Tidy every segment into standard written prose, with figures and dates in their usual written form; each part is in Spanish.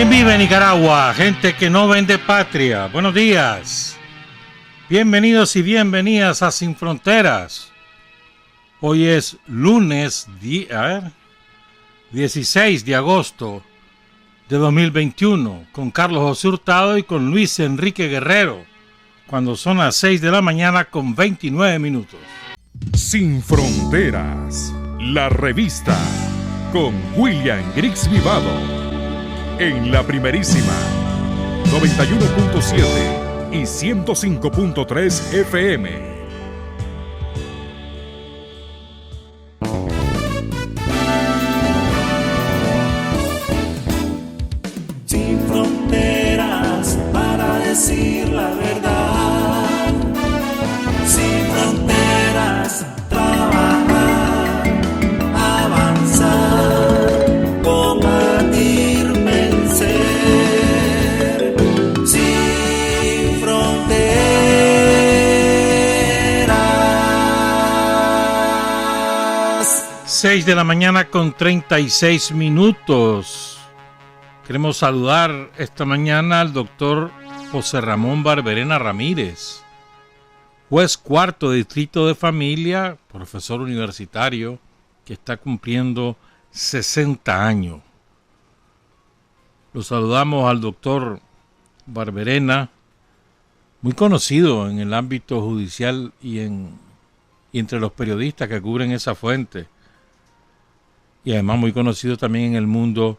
¿Quién vive en Nicaragua? Gente que no vende patria. Buenos días. Bienvenidos y bienvenidas a Sin Fronteras. Hoy es lunes 16 de agosto de 2021 con Carlos José Hurtado y con Luis Enrique Guerrero, cuando son las 6 de la mañana con 29 minutos. Sin Fronteras, la revista con William Griggs Vivado. En la primerísima 91.7 y 105.3 FM. Sin fronteras para decir la verdad. Sin fronteras, trabajar, avanzar, combatir, vencer. Sin fronteras. 6 de la mañana con 36 minutos. Queremos saludar esta mañana al doctor José Ramón Barberena Ramírez, juez cuarto distrito de familia, profesor universitario, que está cumpliendo 60 años. Lo saludamos al doctor Barberena, muy conocido en el ámbito judicial y entre los periodistas que cubren esa fuente, y además muy conocido también en el mundo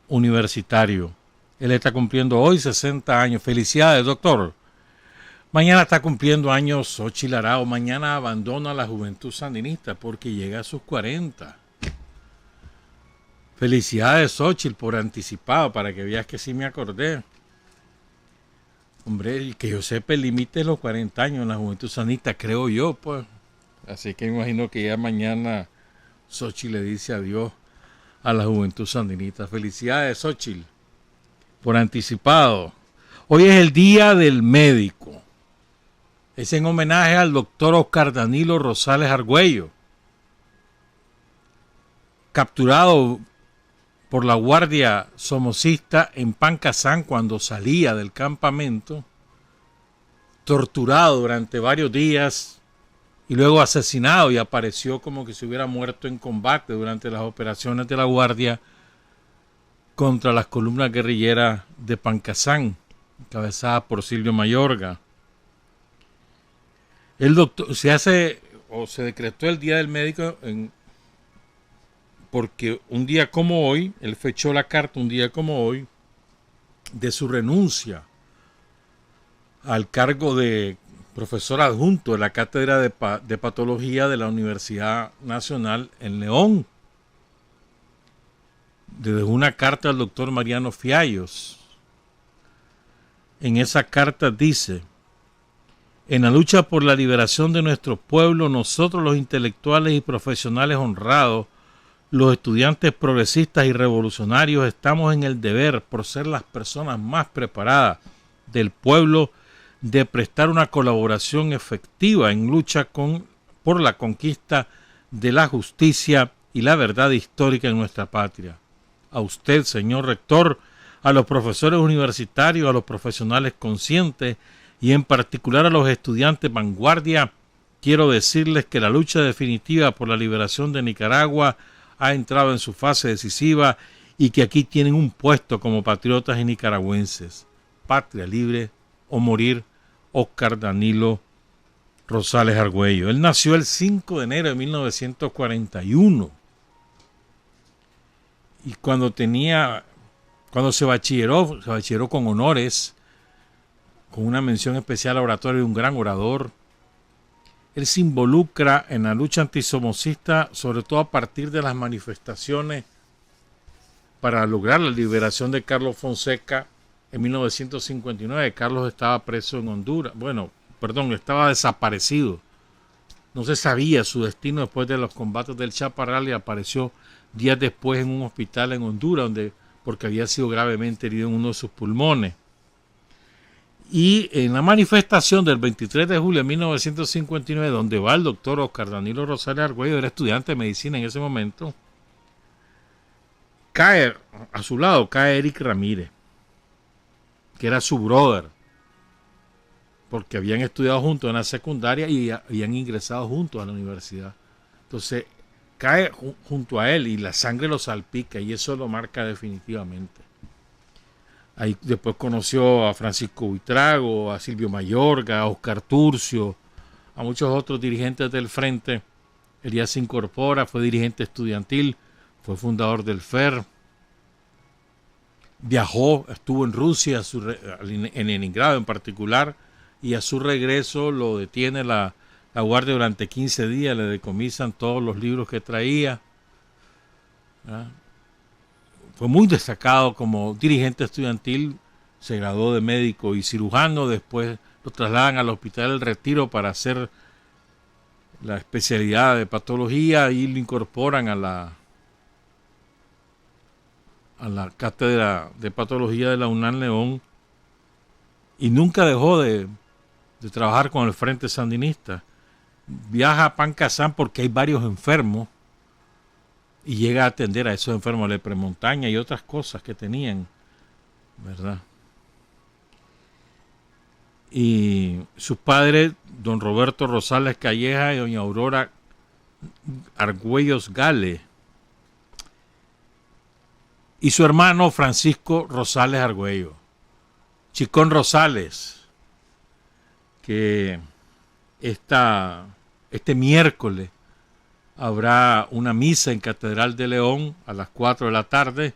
universitario. Él está cumpliendo hoy 60 años. Felicidades, doctor. Mañana está cumpliendo años Xóchitl Aráoz. Mañana abandona la juventud sandinista porque llega a sus 40. Felicidades, Xóchitl, por anticipado, para que veas que sí me acordé. Hombre, y que yo sepa, el límite es los 40 años en la juventud sandinista, creo yo, pues. Así que me imagino que ya mañana Xóchitl le dice adiós a la juventud sandinista. Felicidades, Xóchitl, por anticipado. Hoy es el Día del Médico. Es en homenaje al doctor Oscar Danilo Rosales Argüello, capturado por la Guardia Somocista en Pancasán cuando salía del campamento, torturado durante varios días y luego asesinado, y apareció como que se hubiera muerto en combate durante las operaciones de la Guardia contra las columnas guerrilleras de Pancasán, encabezadas por Silvio Mayorga. El doctor se decretó el Día del Médico porque un día como hoy, él fechó la carta un día como hoy de su renuncia al cargo de profesor adjunto de la Cátedra de Patología de la Universidad Nacional en León. Dejó una carta al doctor Mariano Fiallos. En esa carta dice: en la lucha por la liberación de nuestro pueblo, nosotros los intelectuales y profesionales honrados, los estudiantes progresistas y revolucionarios, estamos en el deber, por ser las personas más preparadas del pueblo, de prestar una colaboración efectiva en lucha por la conquista de la justicia y la verdad histórica en nuestra patria. A usted, señor rector, a los profesores universitarios, a los profesionales conscientes y en particular a los estudiantes vanguardia, quiero decirles que la lucha definitiva por la liberación de Nicaragua ha entrado en su fase decisiva y que aquí tienen un puesto como patriotas y nicaragüenses. Patria libre o morir, Oscar Danilo Rosales Argüello. Él nació el 5 de enero de 1941 y cuando se bachilleró con honores, con una mención especial a oratorio de un gran orador. Él se involucra en la lucha antisomocista, sobre todo a partir de las manifestaciones para lograr la liberación de Carlos Fonseca en 1959. Carlos estaba preso en Honduras. Estaba desaparecido. No se sabía su destino después de los combates del Chaparral y apareció días después en un hospital en Honduras porque había sido gravemente herido en uno de sus pulmones. Y en la manifestación del 23 de julio de 1959, donde va el doctor Oscar Danilo Rosales Argüello, era estudiante de medicina en ese momento, a su lado cae Eric Ramírez. que era su brother, porque habían estudiado juntos en la secundaria y habían ingresado juntos a la universidad. Entonces cae junto a él y la sangre lo salpica y eso lo marca definitivamente. Ahí después conoció a Francisco Buitrago, a Silvio Mayorga, a Oscar Turcio, a muchos otros dirigentes del Frente. El día se incorpora, fue dirigente estudiantil, fue fundador del FER. Viajó, estuvo en Rusia, en Leningrado en particular, y a su regreso lo detiene la guardia durante 15 días, le decomisan todos los libros que traía. ¿Ah? Fue muy destacado como dirigente estudiantil, se graduó de médico y cirujano, después lo trasladan al Hospital del Retiro para hacer la especialidad de patología y lo incorporan a la cátedra de patología de la UNAM León y nunca dejó de trabajar con el Frente Sandinista. Viaja a Pancasán porque hay varios enfermos y llega a atender a esos enfermos de premontaña y otras cosas que tenían, ¿verdad? Y sus padres, don Roberto Rosales Calleja y doña Aurora Argüellos Gale, y su hermano Francisco Rosales Argüello, Chicón Rosales, que este miércoles habrá una misa en Catedral de León a las 4 de la tarde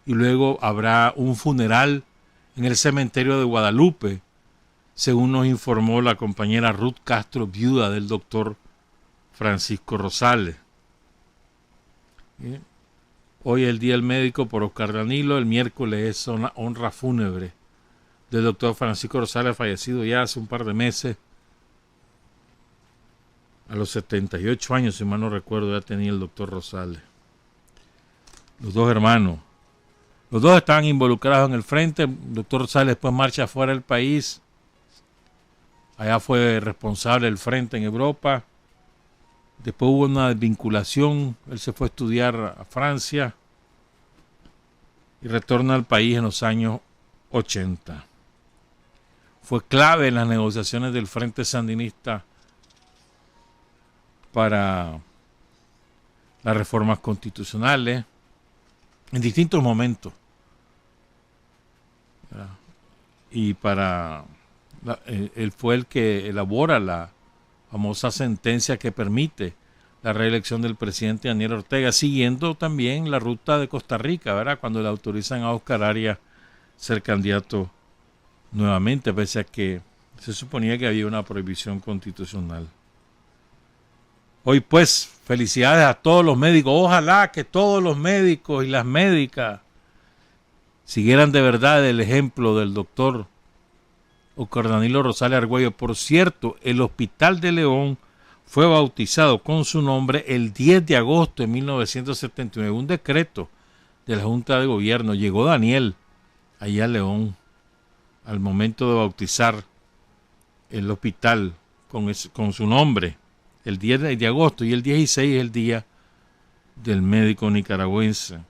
y luego habrá un funeral en el cementerio de Guadalupe, según nos informó la compañera Ruth Castro, viuda del doctor Francisco Rosales. Hoy es el Día del Médico por Oscar Danilo, el miércoles es honra fúnebre del doctor Francisco Rosales, fallecido ya hace un par de meses. A los 78 años, si mal no recuerdo, ya tenía el doctor Rosales. Los dos hermanos. Los dos estaban involucrados en el frente. El doctor Rosales después marcha fuera del país. Allá fue responsable del frente en Europa. Después hubo una desvinculación. Él se fue a estudiar a Francia y retorna al país en los años 80. Fue clave en las negociaciones del Frente Sandinista para las reformas constitucionales en distintos momentos. Y él fue el que elabora la famosa sentencia que permite la reelección del presidente Daniel Ortega, siguiendo también la ruta de Costa Rica, ¿verdad? Cuando le autorizan a Oscar Arias ser candidato nuevamente, pese a que se suponía que había una prohibición constitucional. Hoy pues, felicidades a todos los médicos. Ojalá que todos los médicos y las médicas siguieran de verdad el ejemplo del doctor Oscar Danilo Rosales Argüello. Por cierto, el Hospital de León fue bautizado con su nombre el 10 de agosto de 1979. Un decreto de la Junta de Gobierno. Llegó Daniel allá a León al momento de bautizar el hospital con su nombre. El 10 de agosto y el 16 es el día del médico nicaragüense.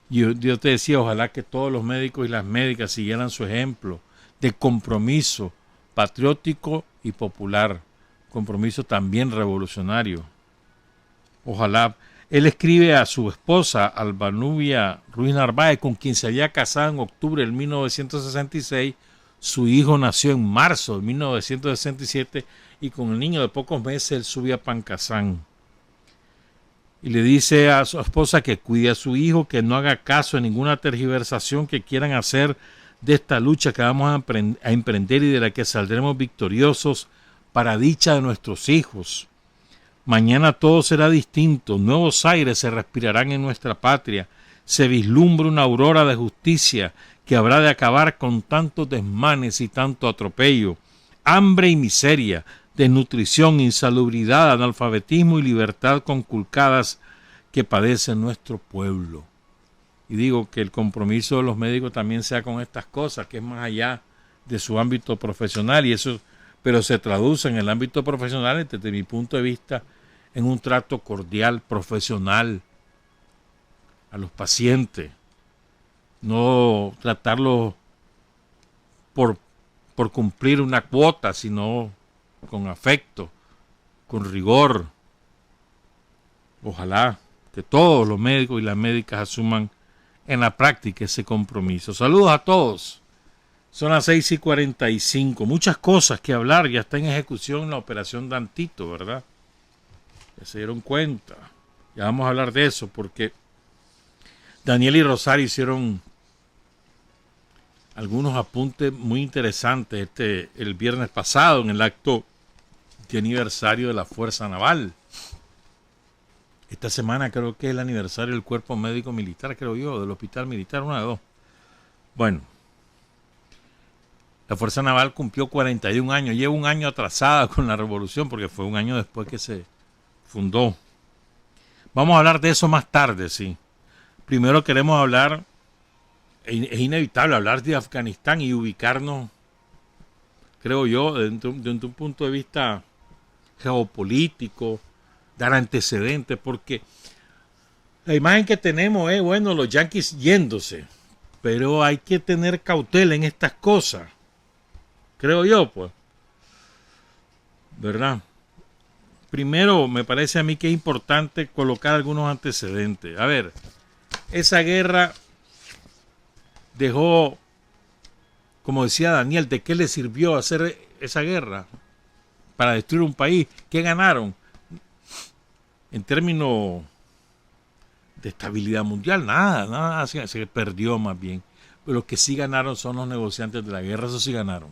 Yo te decía, ojalá que todos los médicos y las médicas siguieran su ejemplo de compromiso patriótico y popular, compromiso también revolucionario. Ojalá. Él escribe a su esposa, Albanubia Ruiz Narváez, con quien se había casado en octubre de 1966. Su hijo nació en marzo de 1967 y con el niño de pocos meses él subió a Pancasán. Y le dice a su esposa que cuide a su hijo, que no haga caso a ninguna tergiversación que quieran hacer de esta lucha que vamos a emprender y de la que saldremos victoriosos para dicha de nuestros hijos. Mañana todo será distinto, nuevos aires se respirarán en nuestra patria, se vislumbra una aurora de justicia que habrá de acabar con tantos desmanes y tanto atropello, hambre y miseria, desnutrición, insalubridad, analfabetismo y libertad conculcadas que padece nuestro pueblo. Y digo que el compromiso de los médicos también sea con estas cosas, que es más allá de su ámbito profesional, y eso, pero se traduce en el ámbito profesional, desde mi punto de vista, en un trato cordial, profesional a los pacientes, no tratarlos por, por cumplir una cuota, sino con afecto, con rigor. Ojalá que todos los médicos y las médicas asuman en la práctica ese compromiso. Saludos a todos. Son las 6:45. Muchas cosas que hablar. Ya está en ejecución la operación Dantito, ¿verdad? Ya se dieron cuenta. Ya vamos a hablar de eso porque Daniel y Rosario hicieron algunos apuntes muy interesantes el viernes pasado en el acto de aniversario de la Fuerza Naval. Esta semana creo que es el aniversario del Cuerpo Médico Militar, creo yo, del Hospital Militar, una de dos. Bueno, la Fuerza Naval cumplió 41 años, lleva un año atrasada con la revolución porque fue un año después que se fundó. Vamos a hablar de eso más tarde, sí. Primero queremos hablar, es inevitable hablar de Afganistán y ubicarnos, creo yo, desde un punto de vista geopolítico, dar antecedentes, porque la imagen que tenemos es, bueno, los yanquis yéndose, pero hay que tener cautela en estas cosas, creo yo, pues, ¿verdad? Primero, me parece a mí que es importante colocar algunos antecedentes. A ver, esa guerra dejó, como decía Daniel, ¿de qué le sirvió hacer esa guerra? Para destruir un país. ¿Qué ganaron? En términos de estabilidad mundial, nada se perdió más bien. Pero los que sí ganaron son los negociantes de la guerra, eso sí ganaron.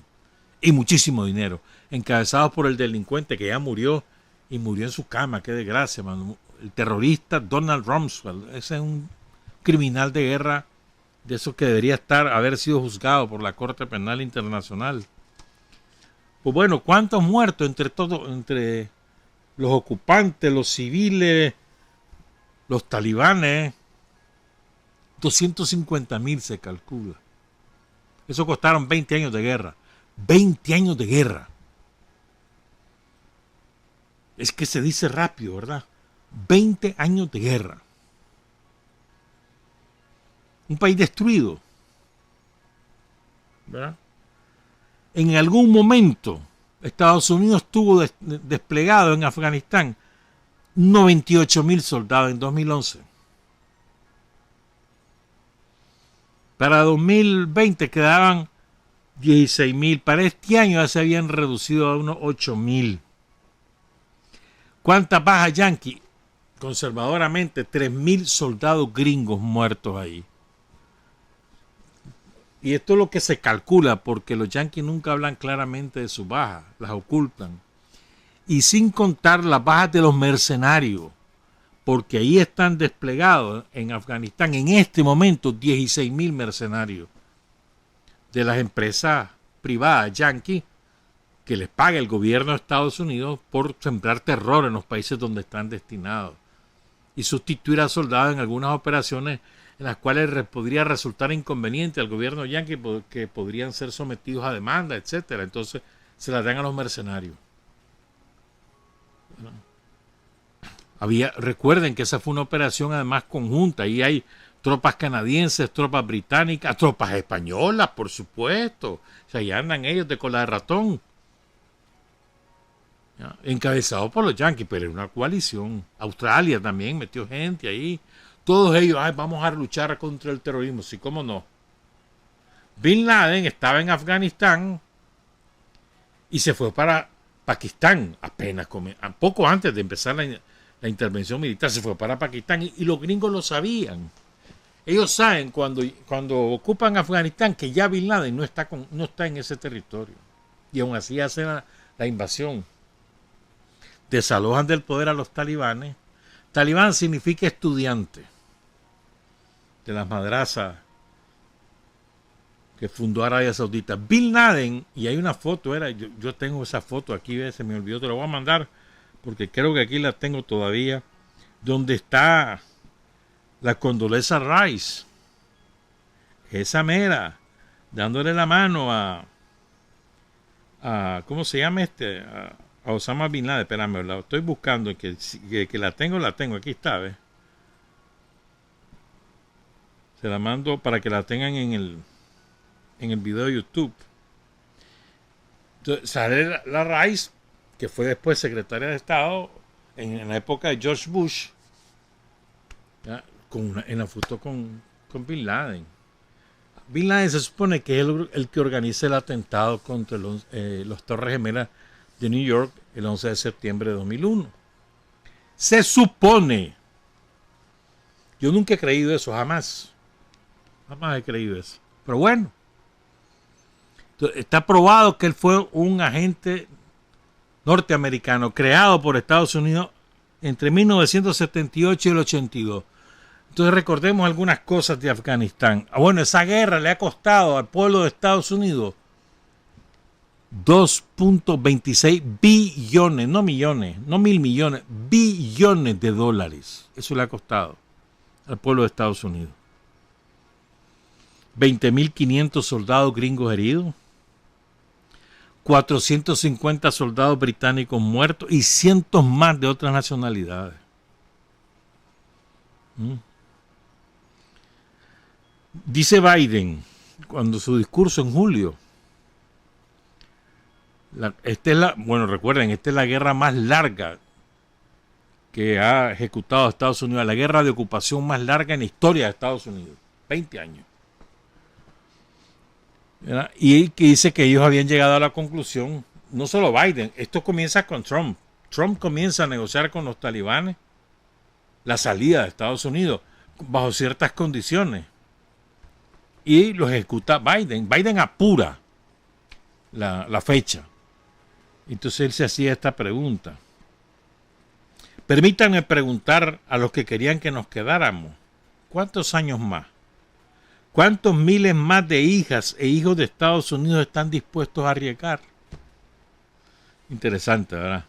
Y muchísimo dinero, encabezados por el delincuente que ya murió, y murió en su cama, qué desgracia, man. El terrorista Donald Rumsfeld, ese es un criminal de guerra, de esos que debería haber sido juzgado por la Corte Penal Internacional. Pues bueno, ¿cuántos muertos entre los ocupantes, los civiles, los talibanes? 250,000 se calcula. Eso costaron 20 años de guerra. 20 años de guerra. Es que se dice rápido, ¿verdad? 20 años de guerra. Un país destruido, ¿verdad? En algún momento Estados Unidos tuvo desplegado en Afganistán 98,000 soldados en 2011. Para 2020 quedaban 16,000. Para este año ya se habían reducido a unos 8,000. ¿Cuántas bajas yanquis? Conservadoramente, 3,000 soldados gringos muertos ahí. Y esto es lo que se calcula, porque los yanquis nunca hablan claramente de sus bajas, las ocultan. Y sin contar las bajas de los mercenarios, porque ahí están desplegados en Afganistán en este momento 16,000 mercenarios de las empresas privadas yanquis que les paga el gobierno de Estados Unidos por sembrar terror en los países donde están destinados y sustituir a soldados en algunas operaciones en las cuales podría resultar inconveniente al gobierno yanqui, que podrían ser sometidos a demanda, etcétera. Entonces se las dan a los mercenarios. Recuerden que esa fue una operación además conjunta, y hay tropas canadienses, tropas británicas, tropas españolas, por supuesto. O sea, ya andan ellos de cola de ratón, encabezados por los yanquis, pero es una coalición. Australia también metió gente ahí. Todos ellos, vamos a luchar contra el terrorismo, sí, cómo no. Bin Laden estaba en Afganistán y se fue para Pakistán, poco antes de empezar la intervención militar, se fue para Pakistán, y los gringos lo sabían. Ellos saben cuando ocupan Afganistán que ya Bin Laden no está en ese territorio, y aún así hacen la invasión. Desalojan del poder a los talibanes. Talibán significa estudiante de las madrasas que fundó Arabia Saudita. Bin Laden, y hay una foto, yo tengo esa foto aquí, se me olvidó, te la voy a mandar, porque creo que aquí la tengo todavía, donde está la Condoleezza Rice, esa mera, dándole la mano a ¿cómo se llama a Osama Bin Laden? Espérame, la estoy buscando, que la tengo, aquí está, ¿ves? Se la mando para que la tengan en el video de YouTube. Entonces, sale la Rice, que fue después secretaria de Estado en la época de George Bush, ¿ya? En la foto con Bin Laden. Bin Laden se supone que es el que organiza el atentado contra los Torres Gemelas de New York el 11 de septiembre de 2001. Se supone. Yo nunca he creído eso, jamás. Jamás he creído eso. Pero bueno. Está probado que él fue un agente norteamericano creado por Estados Unidos entre 1978 y el 82. Entonces recordemos algunas cosas de Afganistán. Bueno, esa guerra le ha costado al pueblo de Estados Unidos 2.26 billones, no millones, no 1.000 millones, billones de dólares. Eso le ha costado al pueblo de Estados Unidos. 20.500 soldados gringos heridos, 450 soldados británicos muertos y cientos más de otras nacionalidades. Dice Biden, cuando su discurso en julio, recuerden, esta es la guerra más larga que ha ejecutado Estados Unidos, la guerra de ocupación más larga en la historia de Estados Unidos, 20 años. ¿Verdad? Y que dice que ellos habían llegado a la conclusión, no solo Biden, esto comienza con Trump. Trump comienza a negociar con los talibanes la salida de Estados Unidos bajo ciertas condiciones y los ejecuta Biden. Biden apura la fecha. Entonces él se hacía esta pregunta: permítanme preguntar a los que querían que nos quedáramos, ¿cuántos años más? ¿Cuántos miles más de hijas e hijos de Estados Unidos están dispuestos a arriesgar? Interesante, ¿verdad?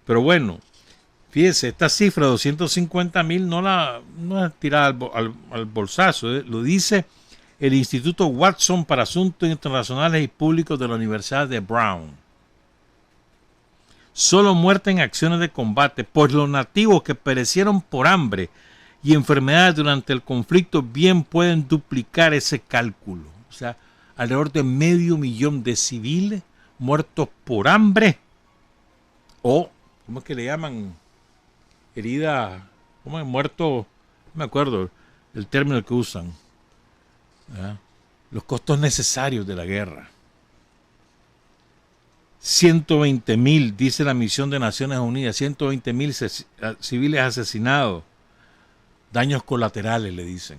Pero bueno, fíjese, esta cifra de 250,000 no es tirada al bolsazo, lo dice el Instituto Watson para Asuntos Internacionales y Públicos de la Universidad de Brown. Solo muerte en acciones de combate, pues los nativos que perecieron por hambre y enfermedades durante el conflicto bien pueden duplicar ese cálculo. O sea, alrededor de 500,000 de civiles muertos por hambre o, ¿cómo es que le llaman? Herida, ¿cómo es? Muerto, no me acuerdo el término que usan. ¿Verdad? Los costos necesarios de la guerra. 120,000, dice la misión de Naciones Unidas, 120,000 civiles asesinados. Daños colaterales, le dicen.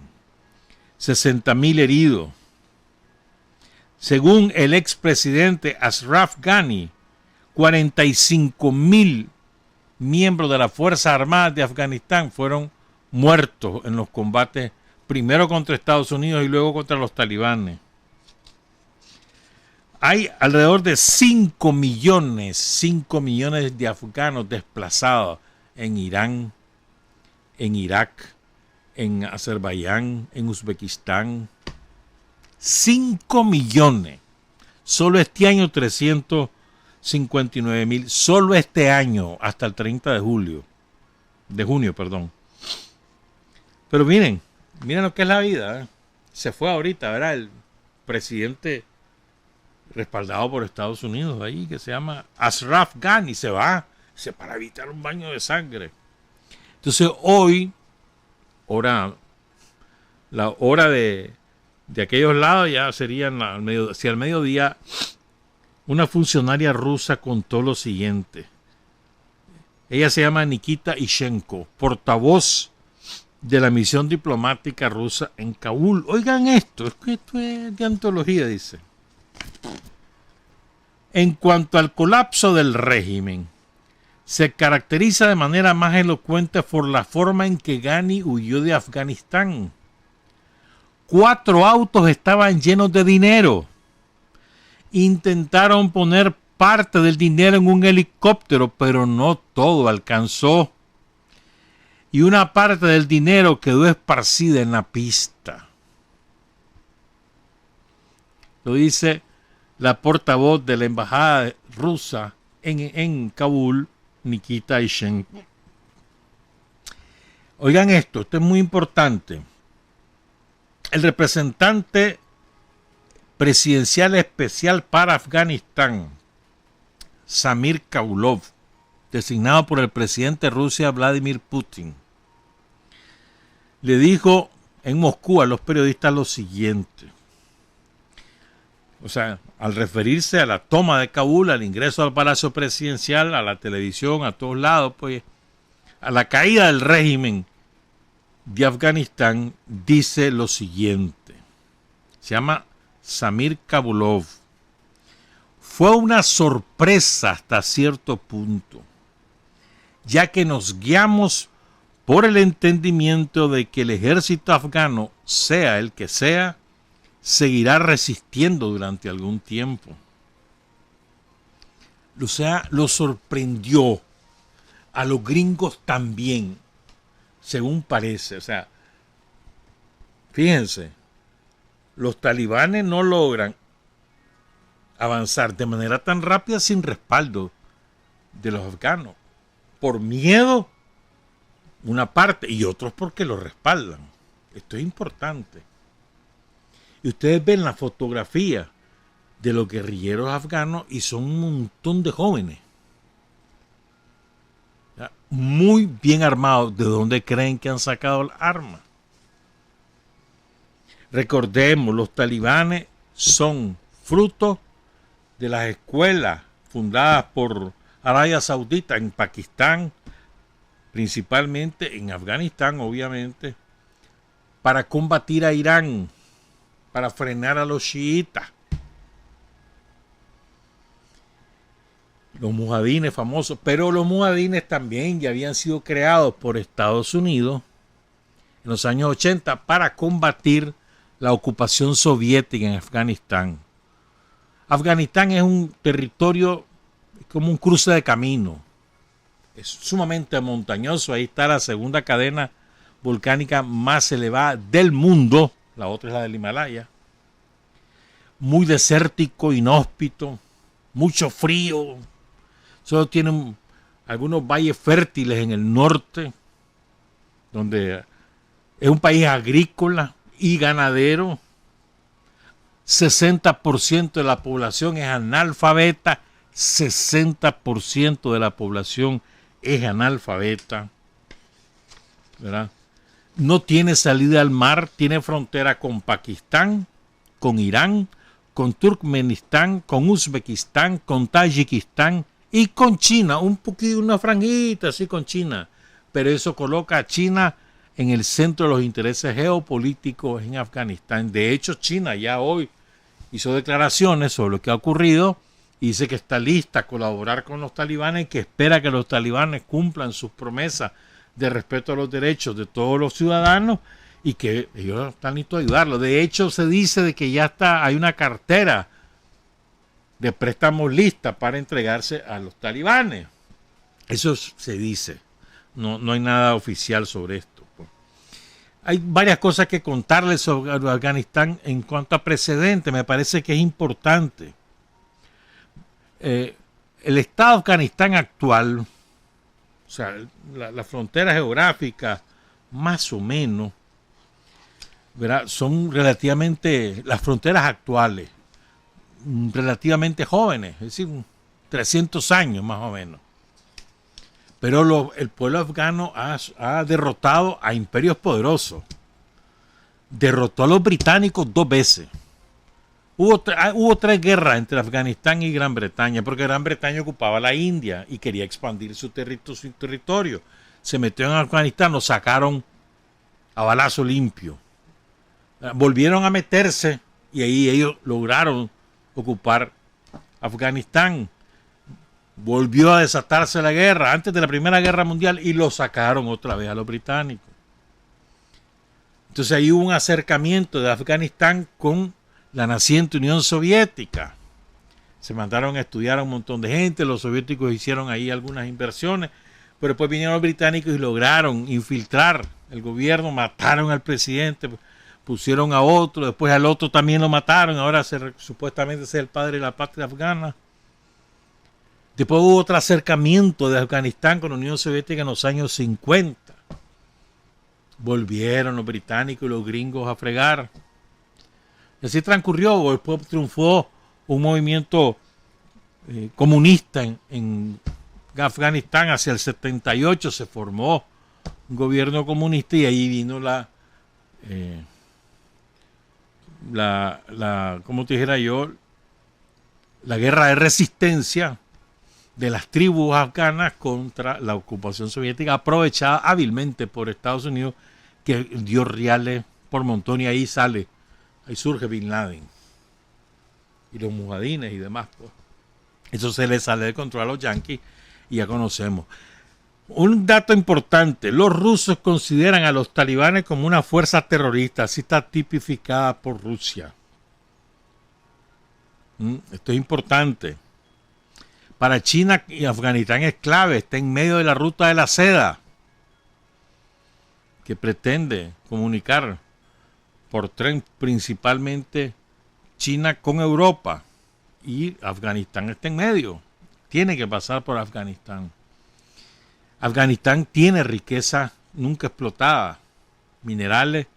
60,000 heridos. Según el expresidente Ashraf Ghani, 45,000 miembros de las Fuerzas Armadas de Afganistán fueron muertos en los combates, primero contra Estados Unidos y luego contra los talibanes. Hay alrededor de 5 millones de afganos desplazados en Irán, en Irak, en Azerbaiyán, en Uzbekistán. 5 millones. Solo este año 359,000. Solo este año, hasta el 30 de junio. Pero miren lo que es la vida. Se fue ahorita, ¿verdad? El presidente respaldado por Estados Unidos ahí, que se llama Ashraf Ghani, se va para evitar un baño de sangre. Entonces hoy, la hora de aquellos lados ya serían al mediodía, una funcionaria rusa contó lo siguiente. Ella se llama Nikita Ishchenko, portavoz de la misión diplomática rusa en Kabul. Oigan esto, es que esto es de antología, dice. En cuanto al colapso del régimen, se caracteriza de manera más elocuente por la forma en que Ghani huyó de Afganistán. 4 autos estaban llenos de dinero. Intentaron poner parte del dinero en un helicóptero, pero no todo alcanzó. Y una parte del dinero quedó esparcida en la pista. Lo dice la portavoz de la embajada rusa en Kabul, Nikita Ishchenko. Oigan esto es muy importante. El representante presidencial especial para Afganistán, Samir Kabulov, designado por el presidente de Rusia, Vladimir Putin, le dijo en Moscú a los periodistas lo siguiente. O sea, al referirse a la toma de Kabul, al ingreso al Palacio Presidencial, a la televisión, a todos lados, pues, a la caída del régimen de Afganistán, dice lo siguiente. Se llama Samir Kabulov. Fue una sorpresa hasta cierto punto, ya que nos guiamos por el entendimiento de que el ejército afgano, sea el que sea, seguirá resistiendo durante algún tiempo. O sea, lo sorprendió a los gringos también, según parece. O sea, fíjense, los talibanes no logran avanzar de manera tan rápida sin respaldo de los afganos. Por miedo, una parte, y otros porque lo respaldan. Esto es importante. Y ustedes ven la fotografía de los guerrilleros afganos y son un montón de jóvenes. Muy bien armados. ¿De dónde creen que han sacado el arma? Recordemos, los talibanes son fruto de las escuelas fundadas por Arabia Saudita en Pakistán, principalmente en Afganistán, obviamente, para combatir a Irán, para frenar a los chiitas. Los mujahidines famosos, pero los mujahidines también ya habían sido creados por Estados Unidos en los años 80 para combatir la ocupación soviética en Afganistán. Afganistán es un territorio como un cruce de camino. Es sumamente montañoso. Ahí está la segunda cadena volcánica más elevada del mundo. La otra es la del Himalaya. Muy desértico, inhóspito, mucho frío. Solo tienen algunos valles fértiles en el norte, donde es un país agrícola y ganadero. 60% de la población es analfabeta. 60% de la población es analfabeta, ¿verdad? No tiene salida al mar, tiene frontera con Pakistán, con Irán, con Turkmenistán, con Uzbekistán, con Tayikistán y con China, un poquito, una franjita así con China, pero eso coloca a China en el centro de los intereses geopolíticos en Afganistán. De hecho, China ya hoy hizo declaraciones sobre lo que ha ocurrido y dice que está lista a colaborar con los talibanes y que espera que los talibanes cumplan sus promesas de respeto a los derechos de todos los ciudadanos y que ellos están listos a ayudarlos. De hecho, se dice de que ya hay una cartera de préstamos lista para entregarse a los talibanes. Eso se dice. No hay nada oficial sobre esto. Hay varias cosas que contarles sobre Afganistán en cuanto a precedentes. Me parece que es importante. El estado de Afganistán actual, o sea, la frontera geográfica, más o menos, ¿verdad? Son relativamente, las fronteras actuales, relativamente jóvenes, es decir, 300 años más o menos. Pero el pueblo afgano ha derrotado a imperios poderosos. Derrotó a los británicos 2 veces. Hubo 3 guerras entre Afganistán y Gran Bretaña, porque Gran Bretaña ocupaba la India y quería expandir su territorio. Se metió en Afganistán, lo sacaron a balazo limpio. Volvieron a meterse y ahí ellos lograron ocupar Afganistán. Volvió a desatarse la guerra antes de la Primera Guerra Mundial y lo sacaron otra vez a los británicos. Entonces ahí hubo un acercamiento de Afganistán con la naciente Unión Soviética. Se mandaron a estudiar a un montón de gente, los soviéticos hicieron ahí algunas inversiones, pero después vinieron los británicos y lograron infiltrar el gobierno, mataron al presidente, pusieron a otro, después al otro también lo mataron, ahora supuestamente es el padre de la patria afgana. Después hubo otro acercamiento de Afganistán con la Unión Soviética en los años 50. Volvieron los británicos y los gringos a fregar. Así transcurrió, después triunfó un movimiento comunista en Afganistán. Hacia el 78 se formó un gobierno comunista y ahí vino ¿cómo te dijera yo? La guerra de resistencia de las tribus afganas contra la ocupación soviética, aprovechada hábilmente por Estados Unidos, que dio reales por montón, y ahí surge Bin Laden y los mujahidines y demás, pues. Eso se le sale de control a los yanquis y ya conocemos. Un dato importante: los rusos consideran a los talibanes como una fuerza terrorista, así está tipificada por Rusia. Esto es importante. Para China y Afganistán es clave, está en medio de la ruta de la seda, que pretende comunicar por tren principalmente China con Europa, y Afganistán está en medio, tiene que pasar por Afganistán. Afganistán tiene riqueza nunca explotada, minerales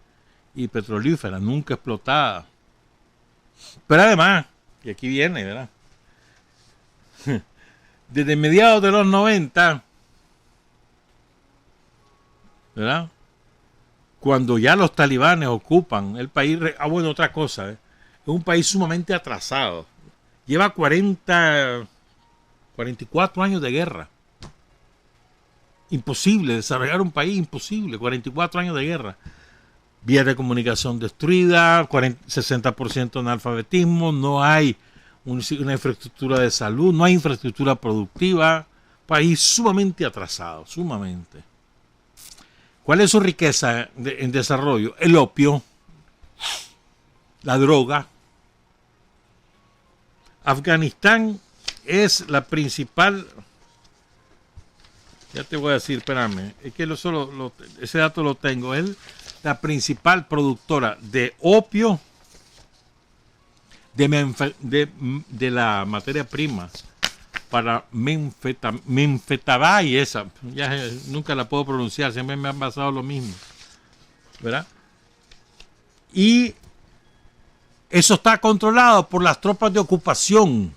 y petrolíferas nunca explotadas. Pero además, y aquí viene, ¿verdad? Desde mediados de los 90, ¿verdad? Cuando ya los talibanes ocupan el país, bueno, otra cosa, es un país sumamente atrasado. Lleva 44 años de guerra. Imposible desarrollar un país, imposible, 44 años de guerra. Vías de comunicación destruidas, 60% analfabetismo, no hay una infraestructura de salud, no hay infraestructura productiva, país sumamente atrasado, sumamente. ¿Cuál es su riqueza en desarrollo? El opio, la droga. Afganistán es la principal, ya te voy a decir, espérame, es que ese dato lo tengo, es la principal productora de opio, de la materia prima para menfetabay, esa, ya nunca la puedo pronunciar, siempre me han pasado lo mismo, ¿verdad? Y eso está controlado por las tropas de ocupación.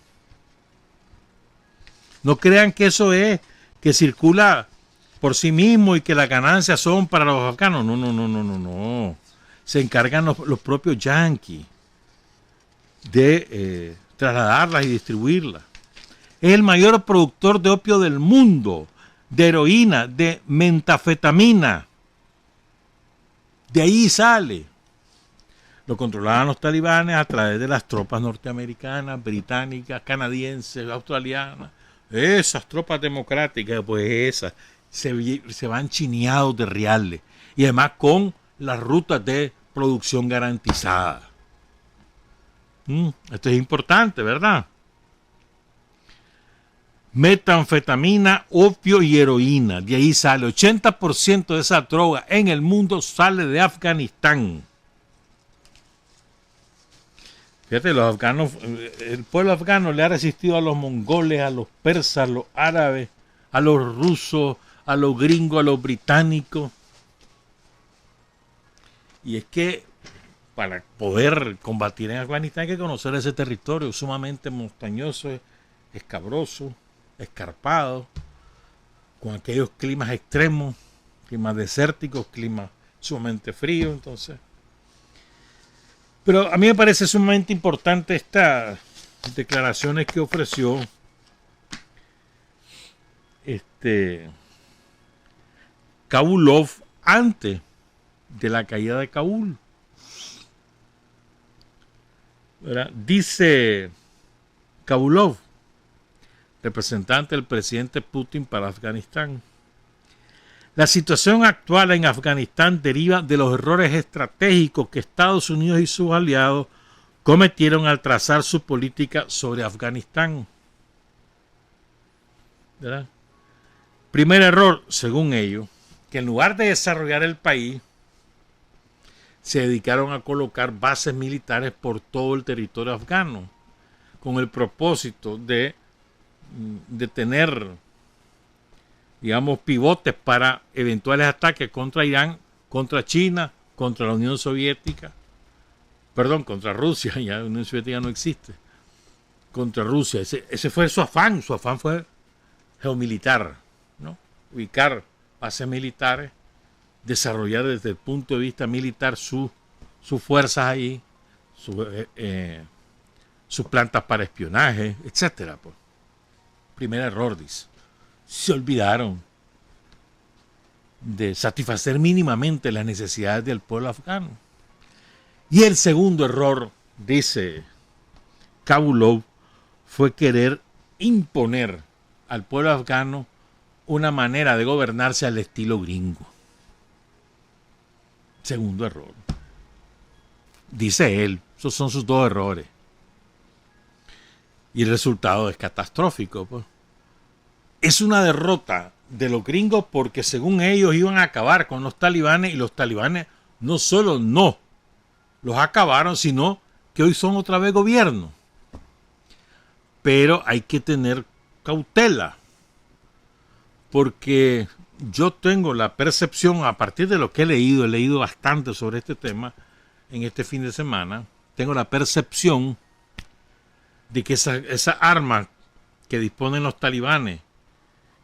No crean que eso es que circula por sí mismo y que las ganancias son para los afganos. No. Se encargan los propios yanquis de trasladarlas y distribuirlas. Es el mayor productor de opio del mundo, de heroína, de metafetamina. De ahí sale. Lo controlaban los talibanes a través de las tropas norteamericanas, británicas, canadienses, australianas. Esas tropas democráticas, pues esas se van chineados de reales. Y además con las rutas de producción garantizadas. Esto es importante, ¿verdad? Metanfetamina, opio y heroína. De ahí sale 80% de esa droga en el mundo sale de Afganistán. Fíjate, los afganos, el pueblo afgano le ha resistido a los mongoles, a los persas, a los árabes, a los rusos, a los gringos, a los británicos. Y es que para poder combatir en Afganistán hay que conocer ese territorio sumamente montañoso, escabroso, escarpado, con aquellos climas extremos, climas desérticos, climas sumamente fríos, entonces. Pero a mí me parece sumamente importante estas declaraciones que ofreció Kabulov antes de la caída de Kabul. ¿Verdad? Dice Kabulov, representante del presidente Putin para Afganistán: la situación actual en Afganistán deriva de los errores estratégicos que Estados Unidos y sus aliados cometieron al trazar su política sobre Afganistán. ¿Verdad? Primer error, según ellos, que en lugar de desarrollar el país, se dedicaron a colocar bases militares por todo el territorio afgano, con el propósito de tener, digamos, pivotes para eventuales ataques contra Irán, contra China, contra la Unión Soviética, perdón, contra Rusia, ya la Unión Soviética no existe, contra Rusia. Ese fue su afán fue geomilitar, ¿no? Ubicar bases militares, desarrollar desde el punto de vista militar sus fuerzas ahí, sus plantas para espionaje, etcétera. Pues. Primer error, dice. Se olvidaron de satisfacer mínimamente las necesidades del pueblo afgano. Y el segundo error, dice Kabulov, fue querer imponer al pueblo afgano una manera de gobernarse al estilo gringo. Segundo error. Dice él, esos son sus dos errores. Y el resultado es catastrófico. Pues. Es una derrota de los gringos porque según ellos iban a acabar con los talibanes y los talibanes no solo no los acabaron, sino que hoy son otra vez gobierno. Pero hay que tener cautela porque yo tengo la percepción, a partir de lo que he leído bastante sobre este tema en este fin de semana, tengo la percepción de que esa arma que disponen los talibanes,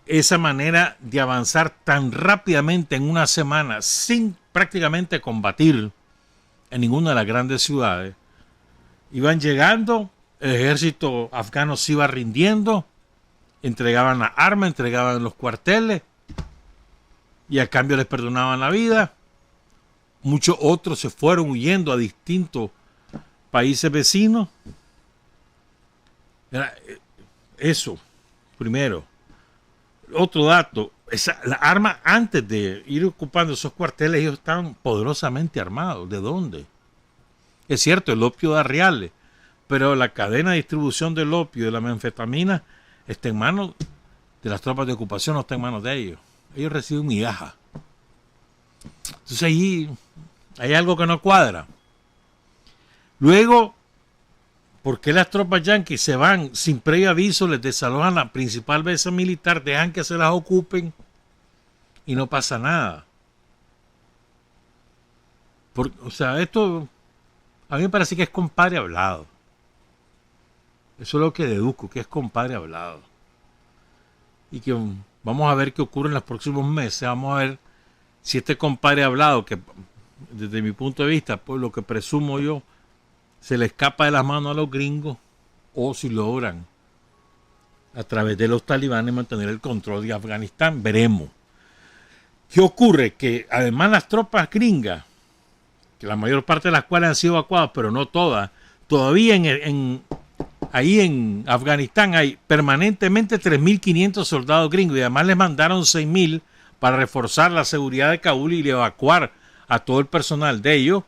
esa manera de avanzar tan rápidamente en una semana sin prácticamente combatir en ninguna de las grandes ciudades, iban llegando, el ejército afgano se iba rindiendo, entregaban las armas, entregaban los cuarteles y a cambio les perdonaban la vida. Muchos otros se fueron huyendo a distintos países vecinos. Eso, primero. Otro dato, la arma antes de ir ocupando esos cuarteles, ellos estaban poderosamente armados. ¿De dónde? Es cierto, el opio da reales, pero la cadena de distribución del opio y de la metanfetamina está en manos de las tropas de ocupación, no está en manos de ellos. Ellos reciben migajas. Entonces ahí hay algo que no cuadra. Luego, ¿por qué las tropas yanquis se van sin previo aviso, les desalojan la principal base militar, dejan que se las ocupen y no pasa nada? O sea, esto a mí me parece que es compadre hablado. Eso es lo que deduzco, que es compadre hablado. Y que vamos a ver qué ocurre en los próximos meses. Vamos a ver si este compadre hablado, que desde mi punto de vista, pues lo que presumo yo, se le escapa de las manos a los gringos, o si logran a través de los talibanes mantener el control de Afganistán. Veremos. ¿Qué ocurre? Que además las tropas gringas, que la mayor parte de las cuales han sido evacuadas, pero no todas, todavía ahí en Afganistán hay permanentemente 3.500 soldados gringos y además les mandaron 6.000 para reforzar la seguridad de Kabul y evacuar a todo el personal de ellos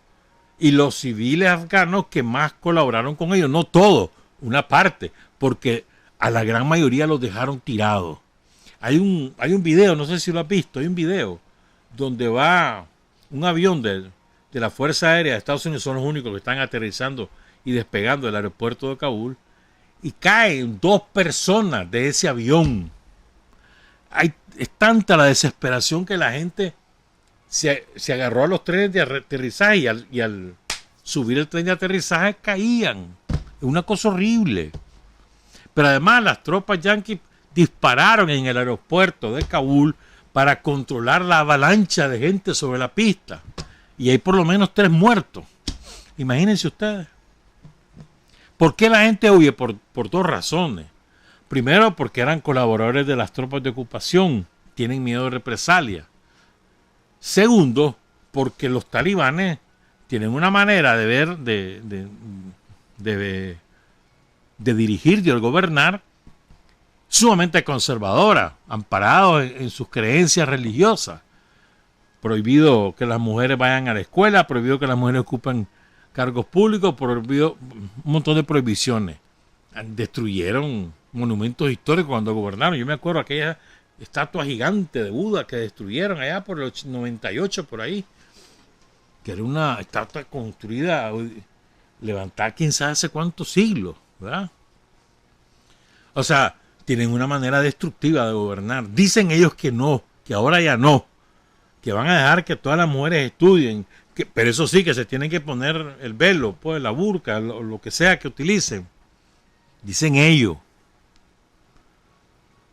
y los civiles afganos que más colaboraron con ellos. No todos, una parte, porque a la gran mayoría los dejaron tirados. Hay un video, no sé si lo has visto, hay un video donde va un avión de la Fuerza Aérea de Estados Unidos, son los únicos que están aterrizando y despegando del aeropuerto de Kabul, y caen 2 personas de ese avión. Es tanta la desesperación que la gente se agarró a los trenes de aterrizaje y al subir el tren de aterrizaje caían. Es una cosa horrible. Pero además las tropas yanquis dispararon en el aeropuerto de Kabul para controlar la avalancha de gente sobre la pista. Y hay por lo menos 3 muertos. Imagínense ustedes. ¿Por qué la gente huye? Por 2 razones. Primero, porque eran colaboradores de las tropas de ocupación. Tienen miedo de represalia. Segundo, porque los talibanes tienen una manera de ver, de dirigir y de gobernar sumamente conservadora, amparados en sus creencias religiosas. Prohibido que las mujeres vayan a la escuela, prohibido que las mujeres ocupen cargos públicos, prohibido un montón de prohibiciones. Destruyeron monumentos históricos cuando gobernaron. Yo me acuerdo aquella estatua gigante de Buda que destruyeron allá por el 98, por ahí, que era una estatua construida, levantada quién sabe hace cuántos siglos, ¿verdad? O sea, tienen una manera destructiva de gobernar. Dicen ellos que no, que ahora ya no, que van a dejar que todas las mujeres estudien, Pero eso sí, que se tienen que poner el velo, pues la burka, lo que sea que utilicen. Dicen ellos.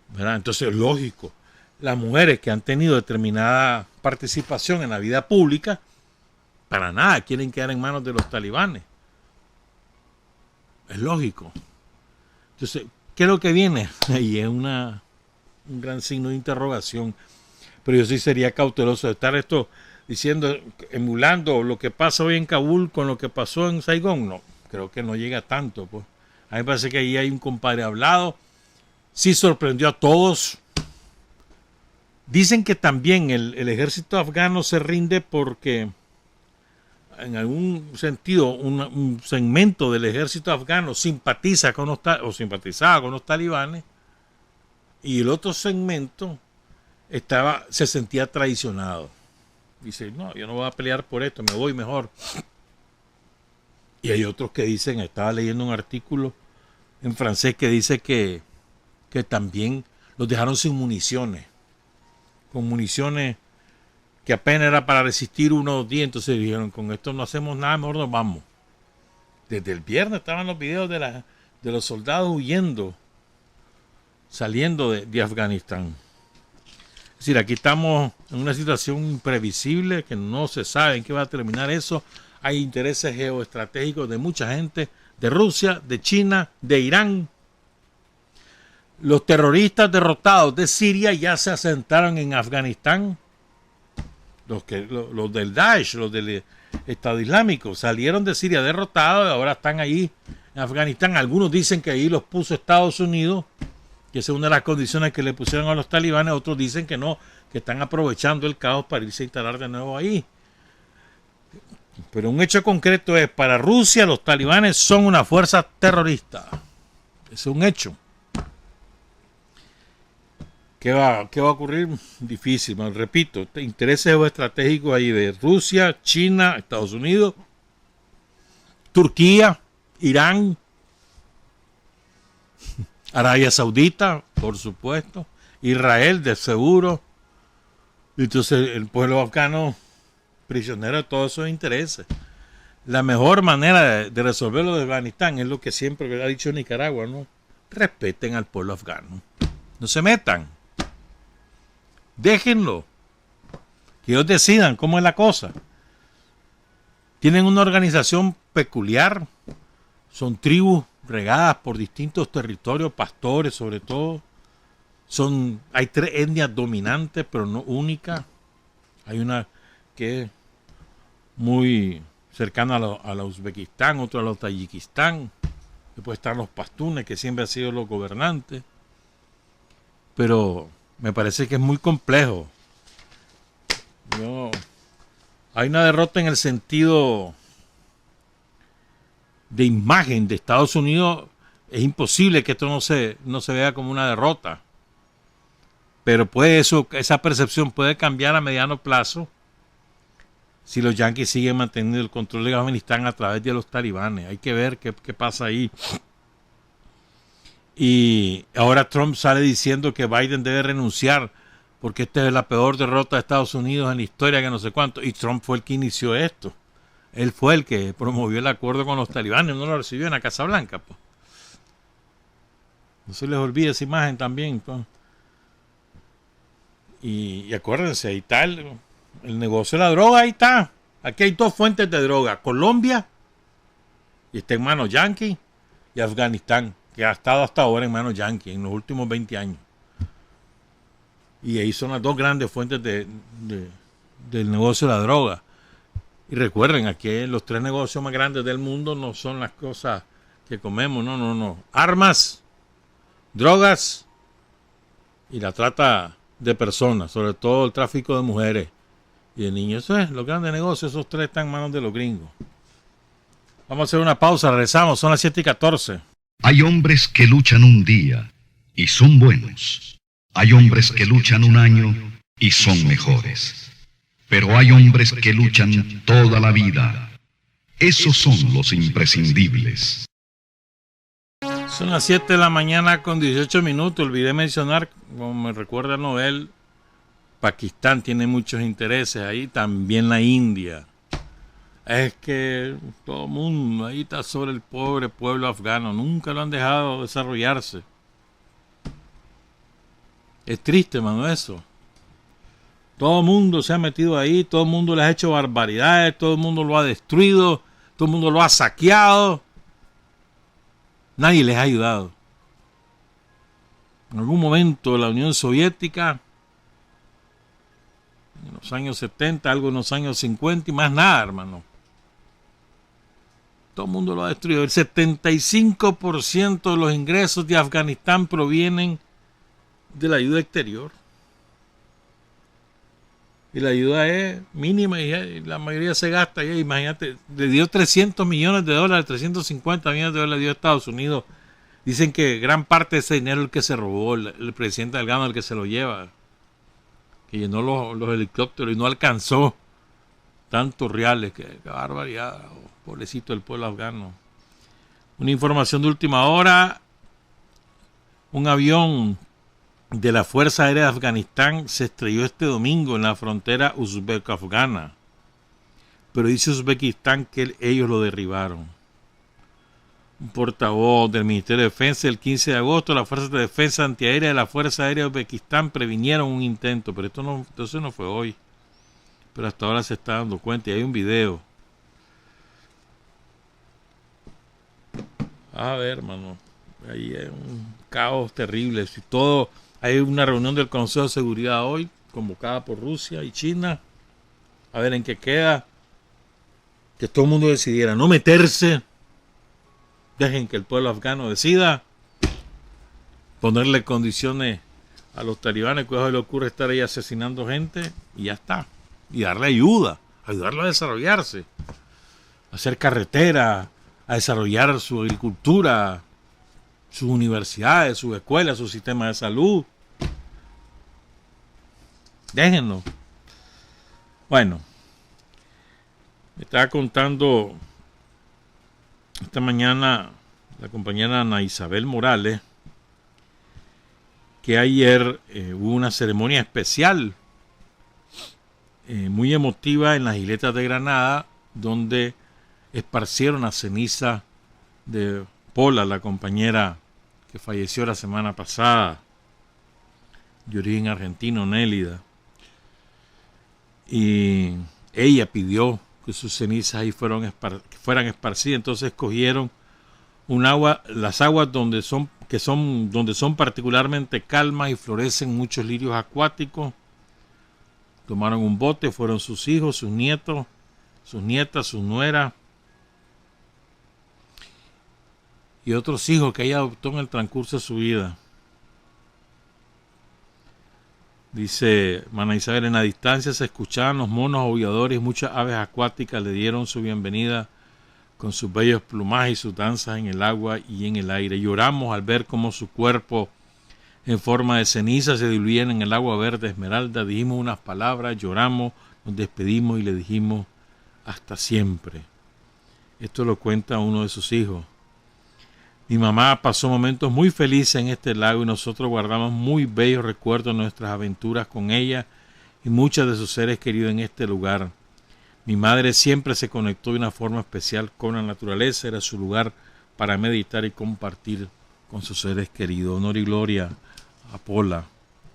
¿Verdad? Entonces, lógico, las mujeres que han tenido determinada participación en la vida pública, para nada quieren quedar en manos de los talibanes. Es lógico. Entonces, ¿qué es lo que viene? Ahí es un gran signo de interrogación. Pero yo sí sería cauteloso de estar diciendo, emulando lo que pasa hoy en Kabul con lo que pasó en Saigón. No, creo que no llega tanto. Pues. A mí me parece que ahí hay un compadre hablado. Sí sorprendió a todos. Dicen que también el ejército afgano se rinde porque en algún sentido un segmento del ejército afgano simpatizaba con los talibanes y el otro segmento se sentía traicionado. Dice, no, yo no voy a pelear por esto, me voy mejor. Y hay otros que dicen, estaba leyendo un artículo en francés que dice que también los dejaron sin municiones, con municiones que apenas era para resistir unos días. Entonces dijeron, con esto no hacemos nada, mejor nos vamos. Desde el viernes estaban los videos de los soldados huyendo, saliendo de Afganistán. Es decir, aquí estamos en una situación imprevisible que no se sabe en qué va a terminar eso. Hay intereses geoestratégicos de mucha gente, de Rusia, de China, de Irán. Los terroristas derrotados de Siria ya se asentaron en Afganistán. Los del Daesh, los del Estado Islámico, salieron de Siria derrotados y ahora están ahí en Afganistán. Algunos dicen que ahí los puso Estados Unidos, que es una de las condiciones que le pusieron a los talibanes. Otros dicen que no, que están aprovechando el caos para irse a instalar de nuevo ahí. Pero un hecho concreto es, para Rusia los talibanes son una fuerza terrorista. Es un hecho. ¿Qué va a ocurrir? Difícil, me repito, intereses estratégicos ahí de Rusia, China, Estados Unidos, Turquía, Irán, Arabia Saudita, por supuesto, Israel, de seguro. Entonces el pueblo afgano prisionero de todos esos intereses. La mejor manera de resolverlo de Afganistán es lo que siempre ha dicho Nicaragua, ¿no? Respeten al pueblo afgano. No se metan. Déjenlo. Que ellos decidan cómo es la cosa. Tienen una organización peculiar. Son tribus regadas por distintos territorios, pastores sobre todo. Hay 3 etnias dominantes, pero no únicas. Hay una que es muy cercana a la Uzbekistán, otra a la Tayikistán. Después están los pastunes, que siempre han sido los gobernantes. Pero me parece que es muy complejo. Hay una derrota en el sentido de imagen de Estados Unidos. Es imposible que esto no se vea como una derrota. Pero esa percepción puede cambiar a mediano plazo si los yanquis siguen manteniendo el control de Afganistán a través de los talibanes. Hay que ver qué pasa ahí. Y ahora Trump sale diciendo que Biden debe renunciar porque esta es la peor derrota de Estados Unidos en la historia, que no sé cuánto. Y Trump fue el que inició esto. Él fue el que promovió el acuerdo con los talibanes. No lo recibió en la Casa Blanca. Pues. No se les olvide esa imagen también. Pues. Y acuérdense, ahí está el negocio de la droga, ahí está. Aquí hay 2 fuentes de droga. Colombia, y está en manos yanquis, y Afganistán, que ha estado hasta ahora en manos yanquis en los últimos 20 años. Y ahí son las 2 grandes fuentes del negocio de la droga. Y recuerden, aquí los 3 negocios más grandes del mundo no son las cosas que comemos, no. Armas, drogas y la trata de personas, sobre todo el tráfico de mujeres y de niños. Eso es, los grandes negocios, esos 3 están en manos de los gringos. Vamos a hacer una pausa, regresamos, son las 7:14. Hay hombres que luchan un día y son buenos. Hay hombres que luchan un año y son mejores. Pero hay hombres que luchan toda la vida. Esos son los imprescindibles. Son las 7 de la mañana con 18 minutos. Olvidé mencionar, como me recuerda Noel, Pakistán tiene muchos intereses ahí, también la India. Es que todo el mundo ahí está sobre el pobre pueblo afgano. Nunca lo han dejado desarrollarse. Es triste, mano, eso. Todo el mundo se ha metido ahí, todo el mundo les ha hecho barbaridades, todo el mundo lo ha destruido, todo el mundo lo ha saqueado. Nadie les ha ayudado. En algún momento la Unión Soviética, en los años 70, algo en los años 50 y más nada, hermano. Todo el mundo lo ha destruido. El 75% de los ingresos de Afganistán provienen de la ayuda exterior. Y la ayuda es mínima y la mayoría se gasta. Ya, imagínate, le dio 300 millones de dólares, 350 millones de dólares dio a Estados Unidos. Dicen que gran parte de ese dinero es el que se robó el presidente afgano, el que se lo lleva. Que llenó los helicópteros y no alcanzó tantos reales. Que barbaridad, pobrecito el pueblo afgano. Una información de última hora. Un avión de la Fuerza Aérea de Afganistán se estrelló este domingo en la frontera uzbeko-afgana. Pero dice Uzbekistán que ellos lo derribaron. Un portavoz del Ministerio de Defensa el 15 de agosto, las Fuerzas de Defensa Antiaérea de la Fuerza Aérea de Uzbekistán previnieron un intento, pero entonces no fue hoy. Pero hasta ahora se está dando cuenta y hay un video. A ver, hermano, ahí es un caos terrible. Si todo, hay una reunión del Consejo de Seguridad hoy, convocada por Rusia y China. A ver en qué queda. Que todo el mundo decidiera no meterse. Dejen que el pueblo afgano decida. Ponerle condiciones a los talibanes, que se le ocurre estar ahí asesinando gente, y ya está. Y darle ayuda, ayudarlo a desarrollarse, a hacer carretera, a desarrollar su agricultura, sus universidades, sus escuelas, su sistema de salud. Déjenlo. Bueno, me estaba contando esta mañana la compañera Ana Isabel Morales que ayer hubo una ceremonia especial muy emotiva en las Isletas de Granada, donde esparcieron la ceniza de Pola, la compañera que falleció la semana pasada, de origen argentino, Nélida. Y ella pidió que sus cenizas ahí fueran esparcidas, entonces escogieron las aguas donde son particularmente calmas y florecen muchos lirios acuáticos. Tomaron un bote, fueron sus hijos, sus nietos, sus nietas, sus nueras y otros hijos que ella adoptó en el transcurso de su vida. Dice Mana Isabel, en la distancia se escuchaban los monos aulladores y muchas aves acuáticas le dieron su bienvenida con sus bellos plumajes y sus danzas en el agua y en el aire. Lloramos al ver cómo su cuerpo en forma de ceniza se diluía en el agua verde esmeralda. Dijimos unas palabras, lloramos, nos despedimos y le dijimos hasta siempre. Esto lo cuenta uno de sus hijos. Mi mamá pasó momentos muy felices en este lago y nosotros guardamos muy bellos recuerdos de nuestras aventuras con ella y muchos de sus seres queridos en este lugar. Mi madre siempre se conectó de una forma especial con la naturaleza, era su lugar para meditar y compartir con sus seres queridos. Honor y gloria a Pola,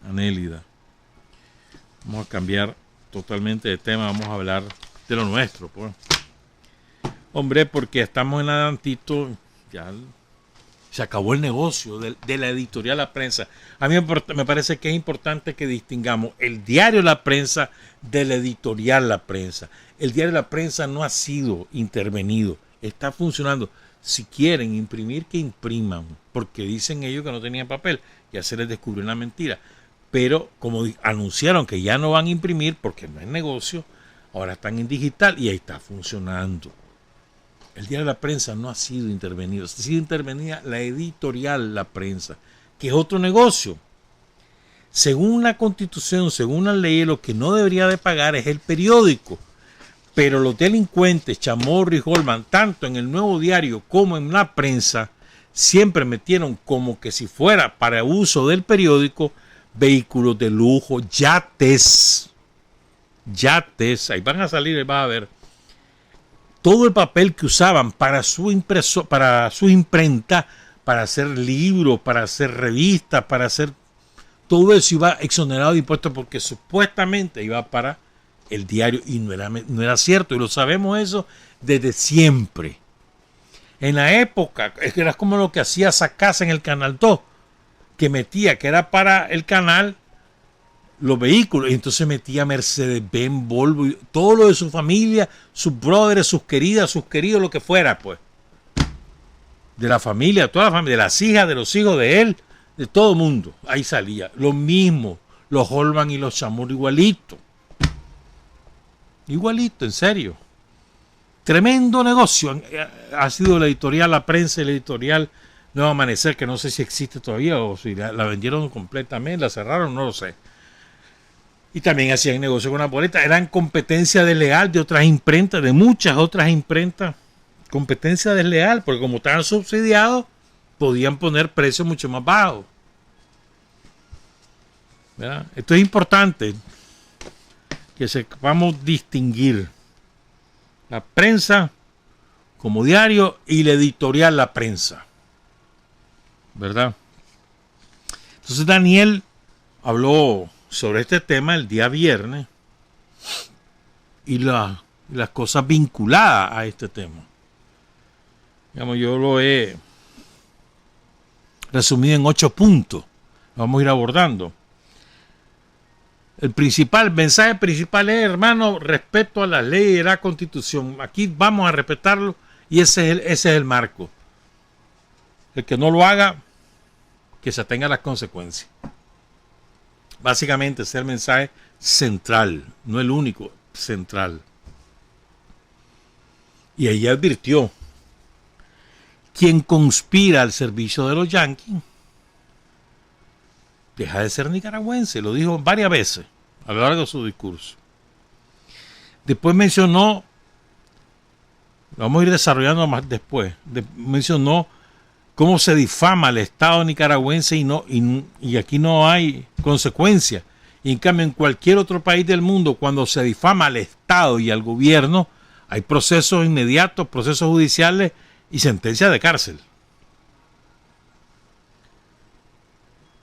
a Nélida. Vamos a cambiar totalmente de tema, vamos a hablar de lo nuestro, pues. Hombre, porque estamos en adelantito, ya se acabó el negocio de la editorial La Prensa. A mí me parece que es importante que distingamos el diario La Prensa de la editorial La Prensa. El diario La Prensa no ha sido intervenido, está funcionando. Si quieren imprimir, que impriman, porque dicen ellos que no tenían papel. Ya se les descubrió una mentira. Pero como anunciaron que ya no van a imprimir porque no es negocio, ahora están en digital y ahí está funcionando. El diario La Prensa no ha sido intervenido. Ha sido intervenida la editorial La Prensa, que es otro negocio. Según la Constitución, según la ley, lo que no debería de pagar es el periódico. Pero los delincuentes, Chamorro y Holman, tanto en el Nuevo Diario como en La Prensa, siempre metieron como que si fuera para uso del periódico vehículos de lujo, yates, ahí van a salir, vas a ver. todo el papel que usaban para su imprenta, para hacer libros, para hacer revistas, para hacer todo eso iba exonerado de impuestos porque supuestamente iba para el diario y no era cierto, y lo sabemos eso desde siempre. En la época, era como lo que hacía Sacasa en el Canal 2, que metía, que era para el canal, los vehículos, y entonces metía Mercedes-Benz, Volvo, y todo lo de su familia, sus brothers, sus queridas, sus queridos, lo que fuera, pues. De la familia, toda la familia, de las hijas, de los hijos de él, de todo el mundo. Ahí salía. Lo mismo, los Holman y los Chamorro, igualito. Igualito, en serio. Tremendo negocio. Ha sido la editorial La Prensa y la editorial Nuevo Amanecer, que no sé si existe todavía o si la vendieron completamente, la cerraron, no lo sé. Y también hacían negocio con la boleta. Eran competencia desleal de otras imprentas, de muchas otras imprentas. Competencia desleal, porque como estaban subsidiados, podían poner precios mucho más bajos. ¿Verdad? Esto es importante, que sepamos distinguir la prensa como diario y la editorial La Prensa. ¿Verdad? Entonces Daniel habló sobre este tema el día viernes y las cosas vinculadas a este tema. Digamos, yo lo he resumido en 8 puntos. Lo vamos a ir abordando. El mensaje principal es, hermano, respeto a las leyes y a la Constitución. Aquí vamos a respetarlo y ese es el marco. El que no lo haga, que se atenga a las consecuencias. Básicamente ese es el mensaje central, no el único, central. Y ella advirtió: quien conspira al servicio de los yanquis deja de ser nicaragüense. Lo dijo varias veces a lo largo de su discurso. Después mencionó, lo vamos a ir desarrollando más después, mencionó cómo se difama al Estado nicaragüense y aquí no hay consecuencias. Y en cambio en cualquier otro país del mundo, cuando se difama al Estado y al gobierno, hay procesos inmediatos, procesos judiciales y sentencia de cárcel.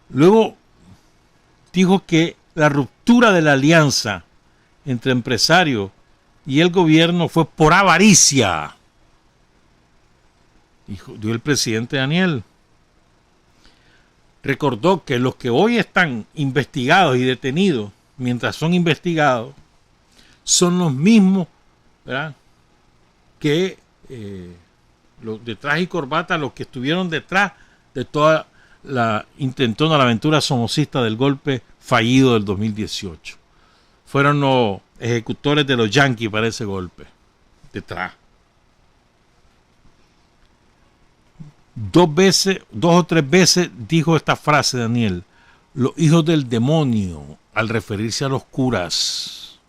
Luego dijo que la ruptura de la alianza entre empresarios y el gobierno fue por avaricia. Dijo el presidente Daniel. Recordó que los que hoy están investigados y detenidos, mientras son investigados, son los mismos, ¿verdad?, que los de traje y corbata, los que estuvieron detrás de toda la intentona, la aventura somocista del golpe fallido del 2018. Fueron los ejecutores de los yanquis para ese golpe, detrás. 2 o 3 veces dijo esta frase Daniel: los hijos del demonio, al referirse a los curas.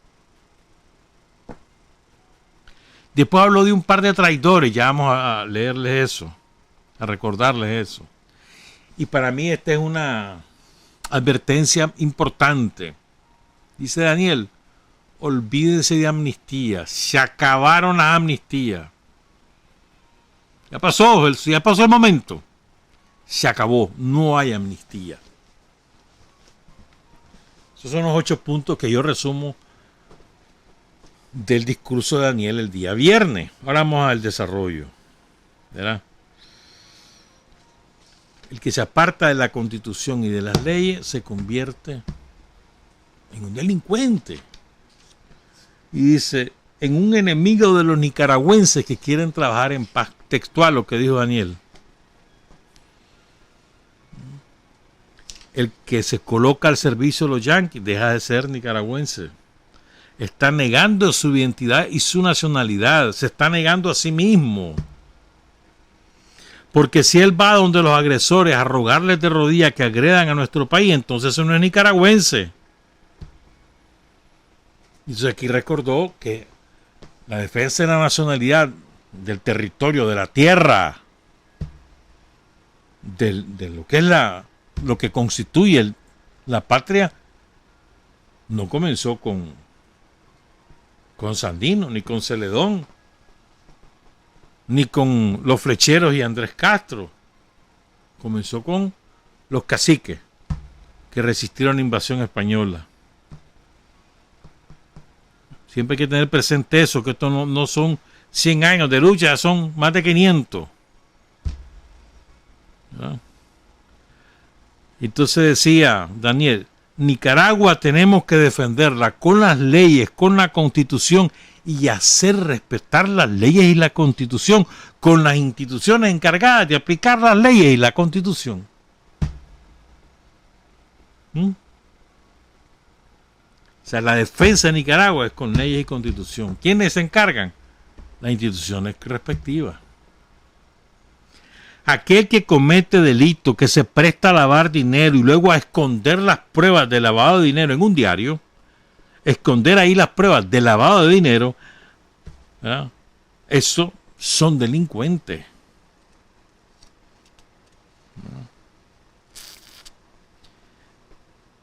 Después habló de un par de traidores, ya vamos a leerles eso, a recordarles eso. Y para mí esta es una advertencia importante. Dice Daniel: olvídense de amnistía, se acabaron las amnistías. Ya pasó el momento. Se acabó, no hay amnistía. Esos son los 8 puntos que yo resumo del discurso de Daniel el día viernes. Ahora vamos al desarrollo, ¿verdad? El que se aparta de la Constitución y de las leyes se convierte en un delincuente. Y dice: en un enemigo de los nicaragüenses que quieren trabajar en paz. Textual lo que dijo Daniel. El que se coloca al servicio de los yanquis deja de ser nicaragüense. Está negando su identidad y su nacionalidad. Se está negando a sí mismo. Porque si él va donde los agresores a rogarles de rodillas que agredan a nuestro país, entonces eso no es nicaragüense. Y entonces aquí recordó que la defensa de la nacionalidad, del territorio, de la tierra, de lo que es lo que constituye la patria, no comenzó con Sandino ni con Celedón, ni con los flecheros y Andrés Castro. Comenzó con los caciques que resistieron la invasión española. Siempre hay que tener presente eso, que esto no son 100 años de lucha, son más de 500. ¿Ya? Entonces decía Daniel, Nicaragua tenemos que defenderla con las leyes, con la Constitución y hacer respetar las leyes y la Constitución con las instituciones encargadas de aplicar las leyes y la Constitución. O sea, la defensa de Nicaragua es con leyes y Constitución. ¿Quiénes se encargan? Las instituciones respectivas. Aquel que comete delito, que se presta a lavar dinero y luego a esconder las pruebas de lavado de dinero en un diario, esconder ahí las pruebas de lavado de dinero, ¿verdad? Eso son delincuentes.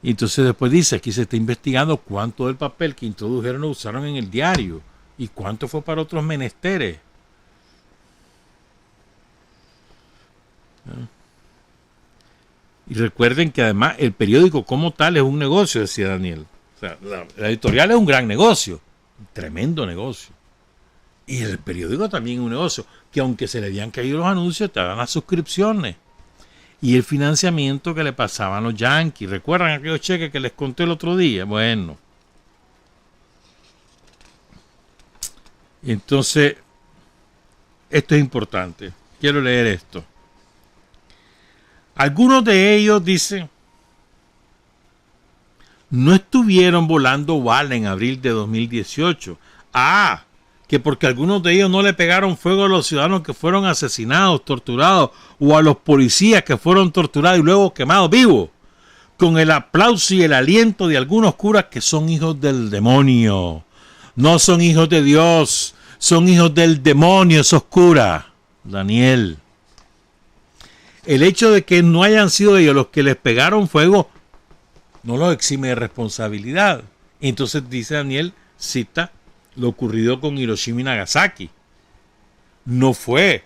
Y entonces después dice, aquí se está investigando cuánto del papel que introdujeron lo usaron en el diario y cuánto fue para otros menesteres. Y recuerden que además el periódico como tal es un negocio, decía Daniel. O sea, la editorial es un gran negocio, un tremendo negocio. Y el periódico también es un negocio, que aunque se le habían caído los anuncios, te dan las suscripciones. Y el financiamiento que le pasaban los yanquis. ¿Recuerdan aquellos cheques que les conté el otro día? Bueno. Entonces, esto es importante. Quiero leer esto. Algunos de ellos, dicen, no estuvieron volando bala en abril de 2018. Que porque algunos de ellos no le pegaron fuego a los ciudadanos que fueron asesinados, torturados, o a los policías que fueron torturados y luego quemados vivos, con el aplauso y el aliento de algunos curas que son hijos del demonio. No son hijos de Dios, son hijos del demonio esos curas. Daniel. El hecho de que no hayan sido ellos los que les pegaron fuego no los exime de responsabilidad. Entonces dice Daniel, cita lo ocurrido con Hiroshima y Nagasaki. No fue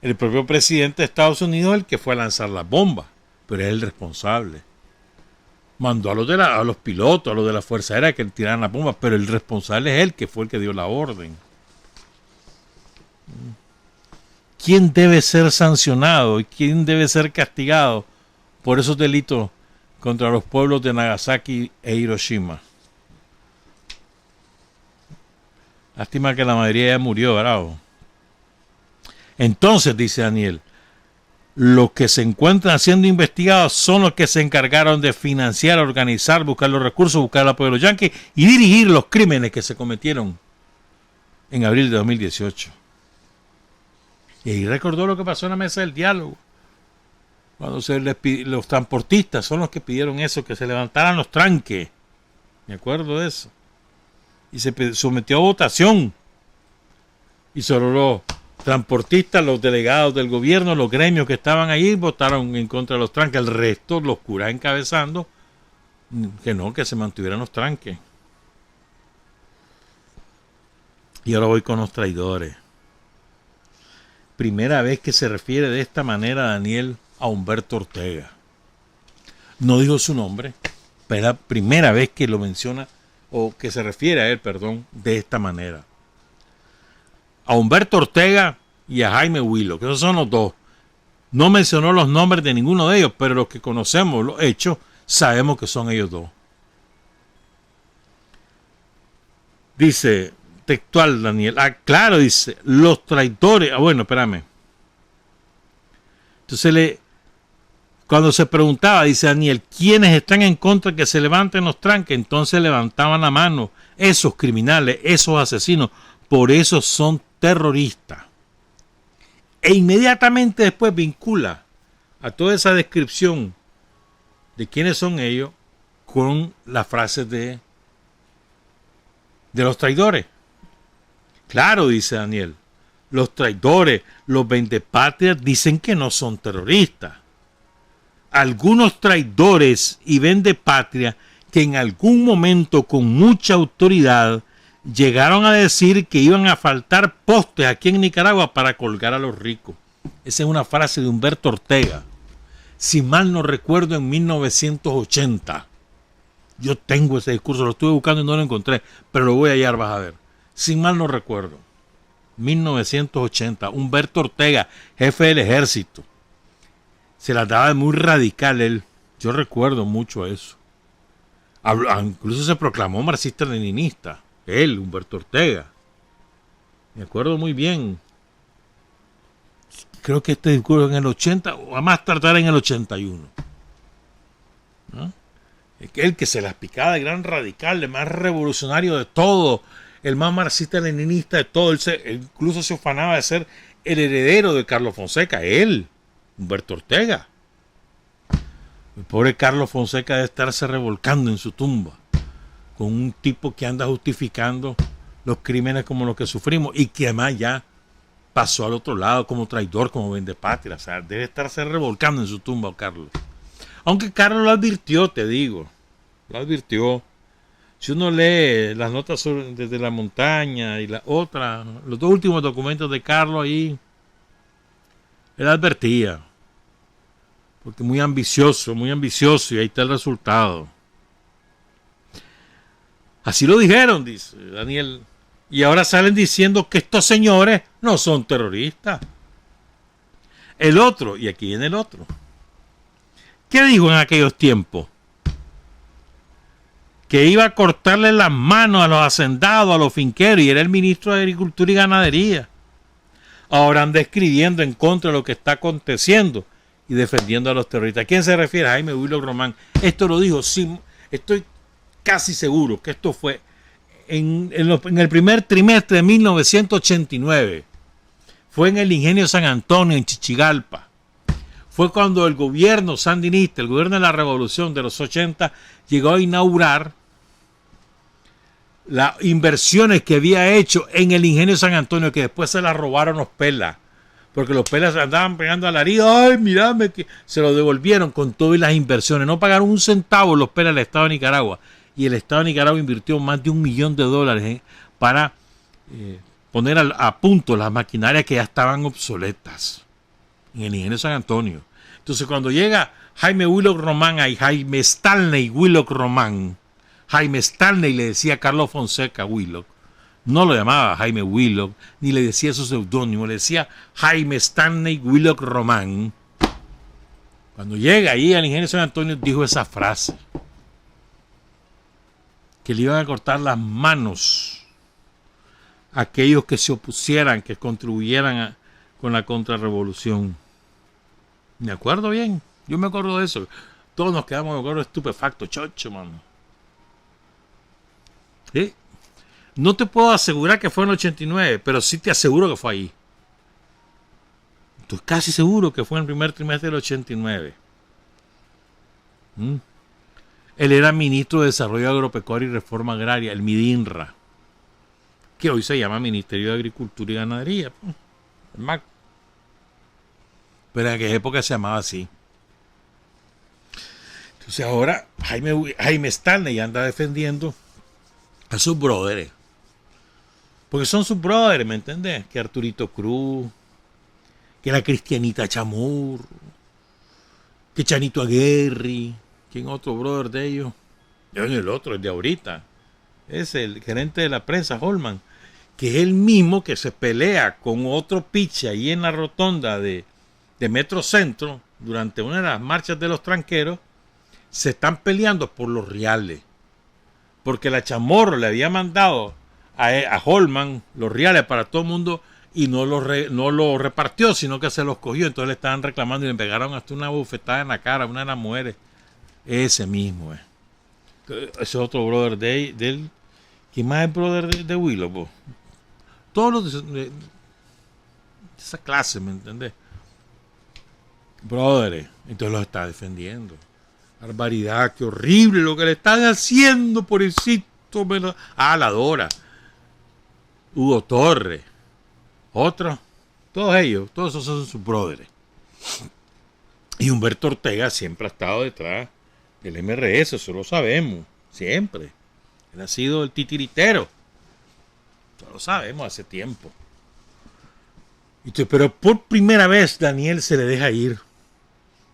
el propio presidente de Estados Unidos el que fue a lanzar las bombas, pero es el responsable. Mandó a los pilotos, a los de la Fuerza Aérea que tiraran las bombas, pero el responsable es él, que fue el que dio la orden. ¿Quién debe ser sancionado y quién debe ser castigado por esos delitos contra los pueblos de Nagasaki e Hiroshima? Lástima que la mayoría ya murió, bravo. Entonces, dice Daniel, los que se encuentran siendo investigados son los que se encargaron de financiar, organizar, buscar los recursos, buscar el apoyo de los yanquis y dirigir los crímenes que se cometieron en abril de 2018. Y ahí recordó lo que pasó en la mesa del diálogo. Cuando los transportistas son los que pidieron eso, que se levantaran los tranques. Me acuerdo de eso. Y se sometió a votación. Y solo los transportistas, los delegados del gobierno, los gremios que estaban allí, votaron en contra de los tranques. El resto, los curas encabezando, que se mantuvieran los tranques. Y ahora voy con los traidores. Primera vez que se refiere de esta manera Daniel a Humberto Ortega. No dijo su nombre, pero es la primera vez que lo menciona, o que se refiere a él, de esta manera. A Humberto Ortega y a Jaime Willock, que esos son los dos. No mencionó los nombres de ninguno de ellos, pero los que conocemos los hechos, sabemos que son ellos dos. Dice textual Daniel, claro, dice, los traidores, bueno, espérame. Entonces cuando se preguntaba, dice Daniel, ¿quiénes están en contra de que se levanten los tranques? Entonces levantaban la mano esos criminales, esos asesinos, por eso son terroristas. E inmediatamente después vincula a toda esa descripción de quiénes son ellos con la frase de los traidores. Claro, dice Daniel, los traidores, los vendepatrias dicen que no son terroristas. Algunos traidores y vendepatrias que en algún momento con mucha autoridad llegaron a decir que iban a faltar postes aquí en Nicaragua para colgar a los ricos. Esa es una frase de Humberto Ortega. Si mal no recuerdo, en 1980. Yo tengo ese discurso, lo estuve buscando y no lo encontré, pero lo voy a hallar, vas a ver. Si mal no recuerdo. 1980. Humberto Ortega, jefe del ejército. Se la daba de muy radical él. Yo recuerdo mucho eso. Incluso se proclamó marxista-leninista. Él, Humberto Ortega. Me acuerdo muy bien. Creo que este discurso en el 80, o a más tardar en el 81. ¿No? El que se las picaba de gran radical, el más revolucionario de todo, el más marxista-leninista de todo. Él incluso se ufanaba de ser el heredero de Carlos Fonseca. Él, Humberto Ortega. El pobre Carlos Fonseca debe estarse revolcando en su tumba con un tipo que anda justificando los crímenes como los que sufrimos y que además ya pasó al otro lado como traidor, como vendepatria. O sea, debe estarse revolcando en su tumba, Carlos. Aunque Carlos lo advirtió, te digo. Lo advirtió. Si uno lee las notas desde la montaña y la otra, los dos últimos documentos de Carlos ahí, él advertía. Porque muy ambicioso, y ahí está el resultado. Así lo dijeron, dice Daniel. Y ahora salen diciendo que estos señores no son terroristas. El otro, y aquí viene el otro. ¿Qué dijo en aquellos tiempos? Que iba a cortarle las manos a los hacendados, a los finqueros, y era el ministro de Agricultura y Ganadería. Ahora anda escribiendo en contra de lo que está aconteciendo y defendiendo a los terroristas. ¿A quién se refiere? Jaime Willock Román. Esto lo dijo, sí, estoy casi seguro que esto fue en el primer trimestre de 1989. Fue en el Ingenio San Antonio, en Chichigalpa. Fue cuando el gobierno sandinista, el gobierno de la revolución de los 80, llegó a inaugurar las inversiones que había hecho en el Ingenio San Antonio, que después se las robaron los pelas. Porque los pelas andaban pegando alarido. Ay, mirame, que se lo devolvieron con todas las inversiones. No pagaron un centavo los pelas al Estado de Nicaragua. Y el Estado de Nicaragua invirtió más de $1 millón para poner a punto las maquinarias que ya estaban obsoletas en el Ingenio San Antonio. Entonces, cuando llega Jaime Willock Román y Jaime Stanley Willock Román, Jaime Stanley le decía a Carlos Fonseca Willock, no lo llamaba Jaime Willock, ni le decía su seudónimo, le decía Jaime Stanley Willock Román. Cuando llega ahí al Ingenio San Antonio, dijo esa frase, que le iban a cortar las manos a aquellos que se opusieran, que contribuyeran con la contrarrevolución. Me acuerdo bien, yo me acuerdo de eso. Todos nos quedamos, me acuerdo, estupefactos, chocho, mano. ¿Sí? No te puedo asegurar que fue en el 89, pero sí te aseguro que fue ahí. Estoy casi seguro que fue en el primer trimestre del 89. Él era ministro de Desarrollo Agropecuario y Reforma Agraria, el MIDINRA, que hoy se llama Ministerio de Agricultura y Ganadería. El MAC. Pero en aquella época se llamaba así. Entonces ahora Jaime Stanley anda defendiendo a sus brothers. Porque son sus brothers, ¿me entendés? Que Arturito Cruz, que la Cristianita Chamur, que Chanito Aguerri, ¿quién otro brother de ellos? El otro, el de ahorita, es el gerente de la prensa, Holman, que es el mismo que se pelea con otro piche ahí en la rotonda de Metro Centro, durante una de las marchas de los tranqueros, se están peleando por los reales. Porque la Chamorro le había mandado a Holman los reales para todo el mundo y no lo repartió, sino que se los cogió. Entonces le estaban reclamando y le pegaron hasta una bufetada en la cara a una de las mujeres. Ese mismo, Ese es otro brother de él. ¿Quién más es brother de Willow? Po? Todos los de esa clase, ¿me entendés? Brothers. Entonces los está defendiendo. Barbaridad, qué horrible lo que le están haciendo, pobrecito. La Dora. Hugo Torres. Otros. Todos ellos. Todos esos son sus brothers. Y Humberto Ortega siempre ha estado detrás del MRS, eso lo sabemos. Siempre. Él ha sido el titiritero. Ya lo sabemos hace tiempo. Pero por primera vez Daniel se le deja ir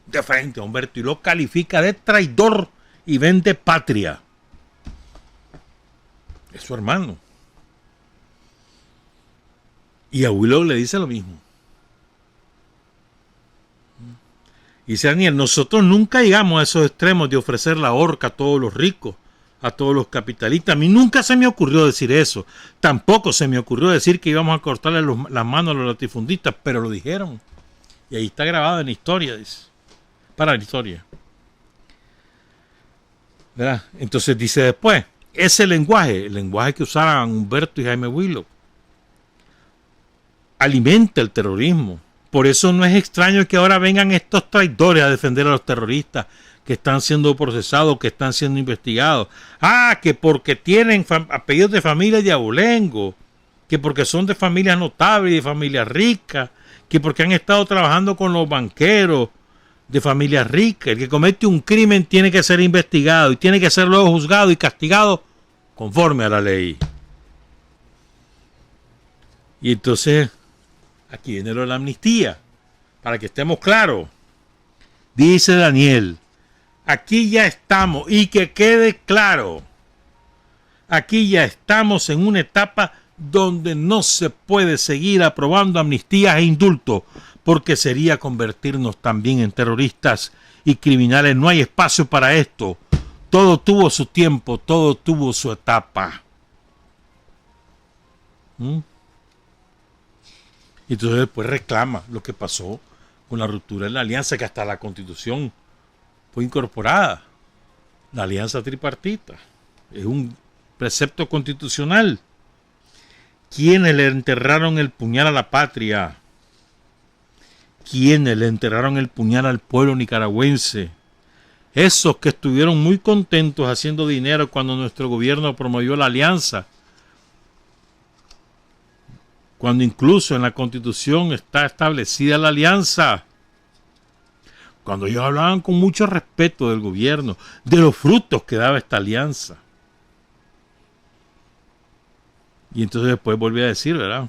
de frente a Humberto y lo califica de traidor y vende patria. Es su hermano. Y a Willow le dice lo mismo. Dice Daniel, nosotros nunca llegamos a esos extremos de ofrecer la horca a todos los ricos, a todos los capitalistas. A mí nunca se me ocurrió decir eso. Tampoco se me ocurrió decir que íbamos a cortarle las manos a los latifundistas, pero lo dijeron. Y ahí está grabado en la historia, dice. Para la historia. ¿Verdad? Entonces dice después, ese lenguaje, el lenguaje que usaban Humberto y Jaime Willow, alimenta el terrorismo. Por eso no es extraño que ahora vengan estos traidores a defender a los terroristas que están siendo procesados, que están siendo investigados. Ah, que porque tienen apellidos de familia de abolengo, que porque son de familias notables y de familias ricas, que porque han estado trabajando con los banqueros de familias ricas. El que comete un crimen tiene que ser investigado y tiene que ser luego juzgado y castigado conforme a la ley. Y entonces, aquí viene lo de la amnistía, para que estemos claros. Dice Daniel, aquí ya estamos, y que quede claro, aquí ya estamos en una etapa donde no se puede seguir aprobando amnistías e indultos, porque sería convertirnos también en terroristas y criminales. No hay espacio para esto. Todo tuvo su tiempo, todo tuvo su etapa. Y entonces después reclama lo que pasó con la ruptura de la alianza, que hasta la Constitución fue incorporada. La alianza tripartita es un precepto constitucional. ¿Quiénes le enterraron el puñal a la patria? ¿Quiénes le enterraron el puñal al pueblo nicaragüense? Esos que estuvieron muy contentos haciendo dinero cuando nuestro gobierno promovió la alianza, cuando incluso en la Constitución está establecida la alianza, cuando ellos hablaban con mucho respeto del gobierno, de los frutos que daba esta alianza. Y entonces después volví a decir, ¿verdad?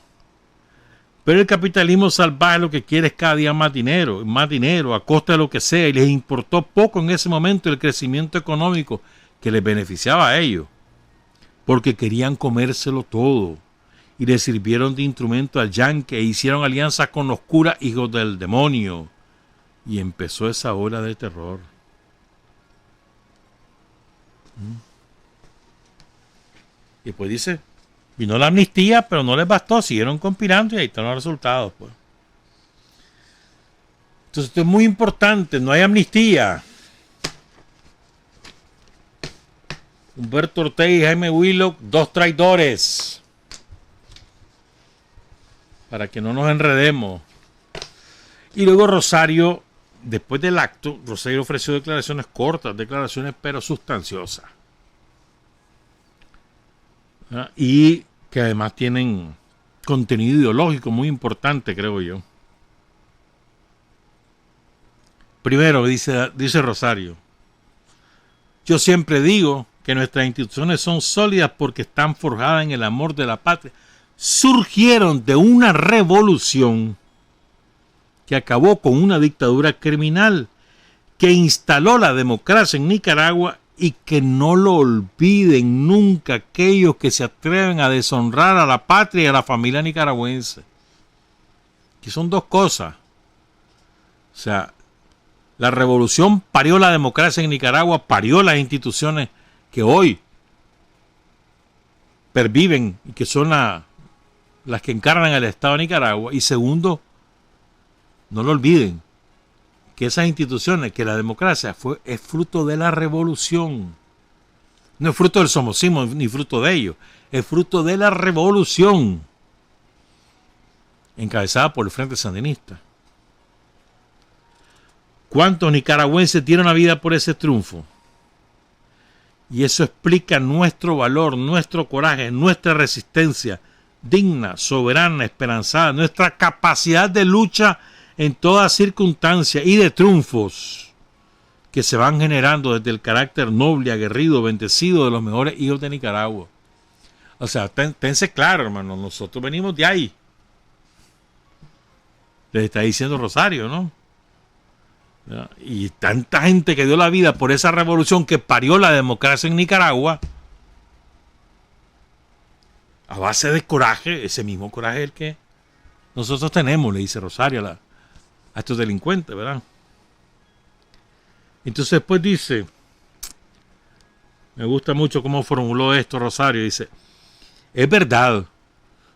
Pero el capitalismo salvaje lo que quiere es cada día más dinero, a costa de lo que sea, y les importó poco en ese momento el crecimiento económico que les beneficiaba a ellos, porque querían comérselo todo, y le sirvieron de instrumento al yanque e hicieron alianzas con los curas hijos del demonio, y empezó esa ola de terror. Y después dice, vino la amnistía, pero no les bastó, siguieron conspirando y ahí están los resultados, pues. Entonces esto es muy importante, no hay amnistía. Humberto Ortega y Jaime Willow, dos traidores. Para que no nos enredemos. Y luego Rosario, después del acto, Rosario ofreció declaraciones cortas, declaraciones pero sustanciosas. Y que además tienen contenido ideológico muy importante, creo yo. Primero, dice Rosario, yo siempre digo que nuestras instituciones son sólidas porque están forjadas en el amor de la patria. Surgieron de una revolución que acabó con una dictadura criminal, que instaló la democracia en Nicaragua, y que no lo olviden nunca aquellos que se atreven a deshonrar a la patria y a la familia nicaragüense. Que son dos cosas. O sea, la revolución parió la democracia en Nicaragua, parió las instituciones que hoy perviven y que son las que encarnan el Estado de Nicaragua. Y segundo, no lo olviden, que esas instituciones, que la democracia es fruto de la revolución. No es fruto del somocismo ni fruto de ello, es fruto de la revolución encabezada por el Frente Sandinista. ¿Cuántos nicaragüenses dieron la vida por ese triunfo? Y eso explica nuestro valor, nuestro coraje, nuestra resistencia digna, soberana, esperanzada, nuestra capacidad de lucha en toda circunstancia y de triunfos que se van generando desde el carácter noble, aguerrido, bendecido de los mejores hijos de Nicaragua. O sea, tense claro, hermano, nosotros venimos de ahí. Les está diciendo Rosario, ¿no? Y tanta gente que dio la vida por esa revolución que parió la democracia en Nicaragua, a base de coraje, ese mismo coraje el que nosotros tenemos, le dice Rosario a estos delincuentes, ¿verdad? Entonces después dice, me gusta mucho cómo formuló esto Rosario, dice, es verdad,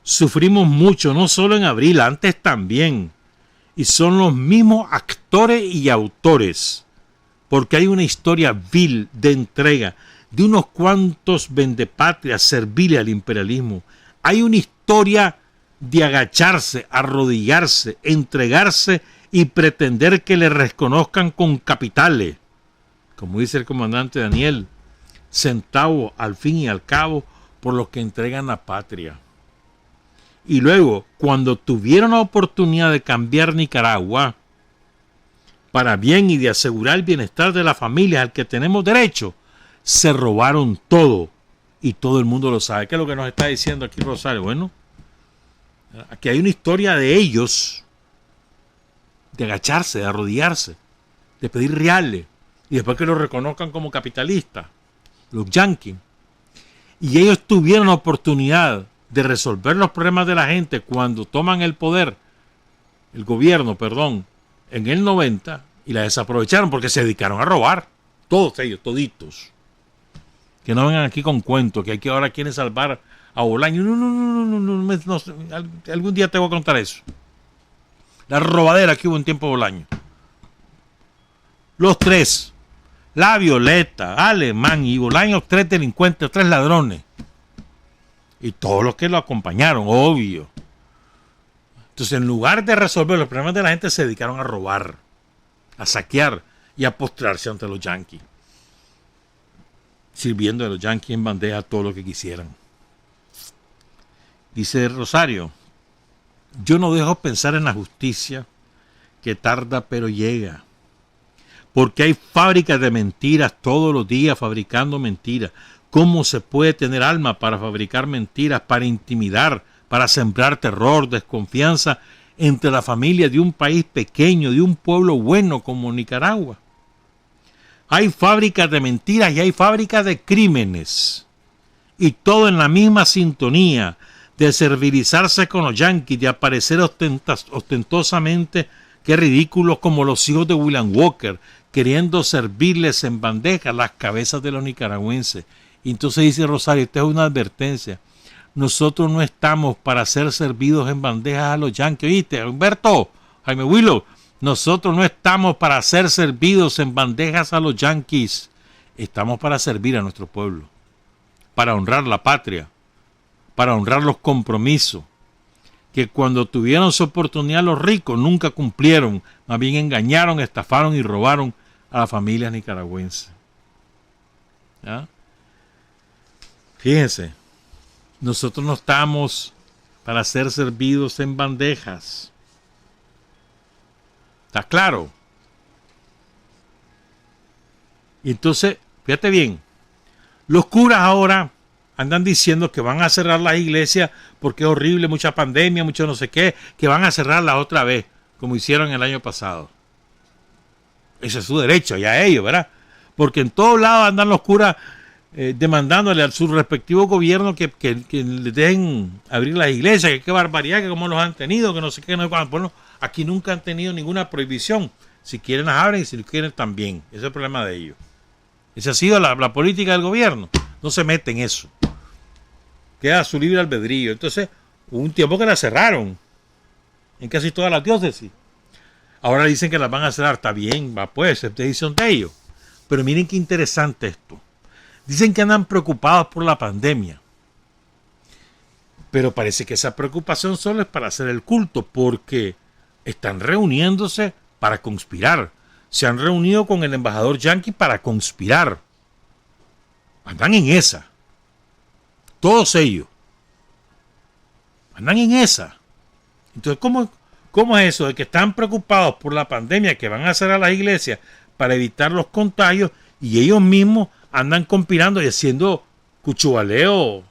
sufrimos mucho, no solo en abril, antes también, y son los mismos actores y autores, porque hay una historia vil de entrega de unos cuantos vendepatrias serviles al imperialismo. Hay una historia de agacharse, arrodillarse, entregarse y pretender que le reconozcan con capitales, como dice el comandante Daniel, centavos al fin y al cabo por los que entregan la patria. Y luego, cuando tuvieron la oportunidad de cambiar Nicaragua para bien y de asegurar el bienestar de la familia al que tenemos derecho, se robaron todo. Y todo el mundo lo sabe. ¿Qué es lo que nos está diciendo aquí Rosario? Bueno, aquí hay una historia de ellos, de agacharse, de arrodillarse, de pedir reales, y después que lo reconozcan como capitalistas, los yanquis. Y ellos tuvieron la oportunidad de resolver los problemas de la gente cuando toman el poder, el gobierno, perdón, en el 90, y la desaprovecharon porque se dedicaron a robar. Todos ellos, toditos. Que no vengan aquí con cuentos, que aquí ahora quieren salvar a Bolaño. No, algún día te voy a contar eso. La robadera que hubo en tiempo de Bolaño. Los tres, la Violeta, Alemán y Bolaño, tres delincuentes, tres ladrones. Y todos los que lo acompañaron, obvio. Entonces, en lugar de resolver los problemas de la gente, se dedicaron a robar, a saquear y a postrarse ante los yanquis, sirviendo a los yanquis en bandeja todo lo que quisieran. Dice Rosario, yo no dejo pensar en la justicia, que tarda pero llega, porque hay fábricas de mentiras todos los días fabricando mentiras. ¿Cómo se puede tener alma para fabricar mentiras, para intimidar, para sembrar terror, desconfianza entre la familia de un país pequeño, de un pueblo bueno como Nicaragua? Hay fábricas de mentiras y hay fábricas de crímenes. Y todo en la misma sintonía de servilizarse con los yanquis, de aparecer ostentosamente, qué ridículos como los hijos de William Walker, queriendo servirles en bandeja las cabezas de los nicaragüenses. Y entonces dice Rosario, esta es una advertencia. Nosotros no estamos para ser servidos en bandejas a los yanquis. ¿Oíste, Humberto? Jaime Willow. Nosotros no estamos para ser servidos en bandejas a los yanquis. Estamos para servir a nuestro pueblo, para honrar la patria, para honrar los compromisos que cuando tuvieron su oportunidad los ricos nunca cumplieron, más bien engañaron, estafaron y robaron a las familias nicaragüenses. ¿Ya? Fíjense, nosotros no estamos para ser servidos en bandejas. ¿Está claro? Y entonces, fíjate bien, los curas ahora andan diciendo que van a cerrar las iglesias porque es horrible, mucha pandemia, mucho no sé qué, que van a cerrarlas otra vez, como hicieron el año pasado. Ese es su derecho, ya ellos, ¿verdad? Porque en todos lados andan los curas demandándole a su respectivo gobierno que les dejen abrir las iglesias, que qué barbaridad, que cómo los han tenido, que no sé qué, no sé cuándo. Bueno, aquí nunca han tenido ninguna prohibición. Si quieren las abren y si no quieren también. Ese es el problema de ellos. Esa ha sido la política del gobierno. No se mete en eso. Queda a su libre albedrío. Entonces, hubo un tiempo que la cerraron en casi todas las diócesis. Ahora dicen que las van a cerrar. Está bien, va pues, es decisión de ellos. Pero miren qué interesante esto. Dicen que andan preocupados por la pandemia. Pero parece que esa preocupación solo es para hacer el culto, porque están reuniéndose para conspirar. Se han reunido con el embajador yanqui para conspirar. Andan en esa. Todos ellos. Andan en esa. Entonces, ¿cómo es eso de que están preocupados por la pandemia, que van a cerrar las iglesias para evitar los contagios, y ellos mismos andan conspirando y haciendo cuchubaleo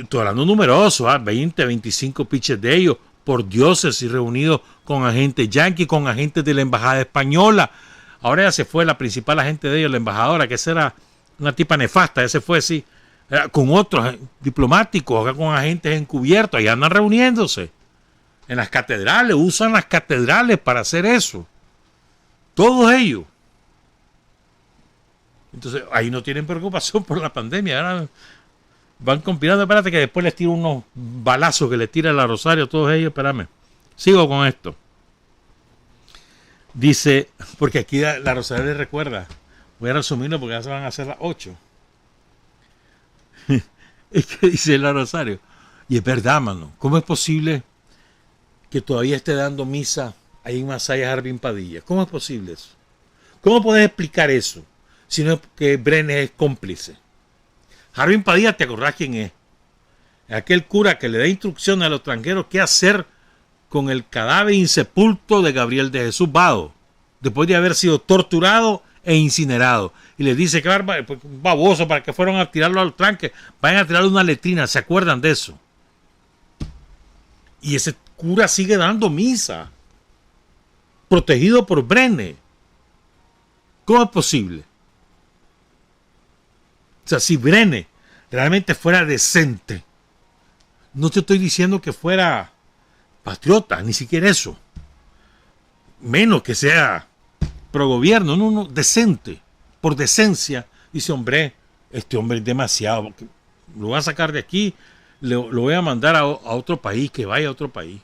estoy hablando numeroso, 20, 25 pitches de ellos, por diócesis, reunidos con agentes yanquis, con agentes de la embajada española. Ahora ya se fue la principal agente de ellos, la embajadora, que esa era una tipa nefasta, ya se fue, sí, con otros diplomáticos, con agentes encubiertos, ahí andan reuniéndose en las catedrales, usan las catedrales para hacer eso, todos ellos. Entonces ahí no tienen preocupación por la pandemia, ahora van conspirando. Espérate que después les tiro unos balazos que les tira la Rosario a todos ellos. Espérame, sigo con esto. Dice, porque aquí la Rosario les recuerda, voy a resumirlo porque ya se van a hacer las 8. Es que dice la Rosario, y es verdad, mano, ¿cómo es posible que todavía esté dando misa ahí en Masaya Jardín Padilla? ¿Cómo es posible eso? ¿Cómo puedes explicar eso? Si no es que Brenes es cómplice. Jardín Padilla, ¿te acordás quién es? Aquel cura que le da instrucciones a los extranjeros qué hacer con el cadáver insepulto de Gabriel de Jesús Vado, después de haber sido torturado e incinerado. Y les dice que baboso, para que fueron a tirarlo al tranque, vayan a tirarle una letrina. ¿Se acuerdan de eso? Y ese cura sigue dando misa, protegido por Brenes. ¿Cómo es posible? O sea, si Brenes realmente fuera decente, no te estoy diciendo que fuera patriota, ni siquiera eso, menos que sea pro gobierno, no, decente, por decencia, dice, hombre, este hombre es demasiado, lo voy a sacar de aquí, lo voy a mandar a otro país, que vaya a otro país,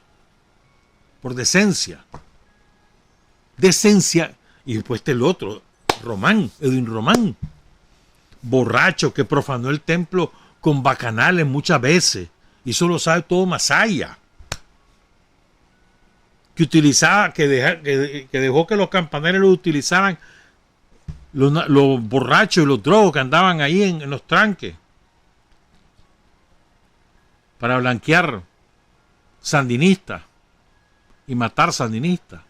por decencia, y después el otro, Edwin Román, borracho que profanó el templo con bacanales muchas veces, y eso lo sabe todo Masaya, que utilizaba, que dejó que los campaneros lo utilizaran, los borrachos y los drogos que andaban ahí en los tranques para blanquear sandinistas y matar sandinistas.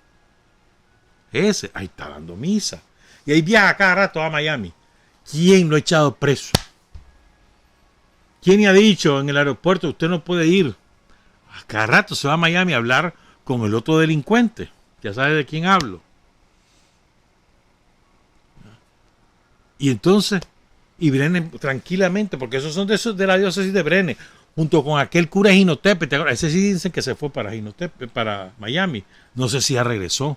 Ese, ahí está dando misa. Y ahí viaja cada rato a Miami. ¿Quién lo ha echado preso? ¿Quién le ha dicho en el aeropuerto, usted no puede ir? A cada rato se va a Miami a hablar con el otro delincuente. Ya sabe de quién hablo. Y entonces, y Brenes tranquilamente, porque esos son de la diócesis de Brenes, junto con aquel cura de Jinotepe. Ese sí dicen que se fue para Jinotepe, para Miami. No sé si ya regresó.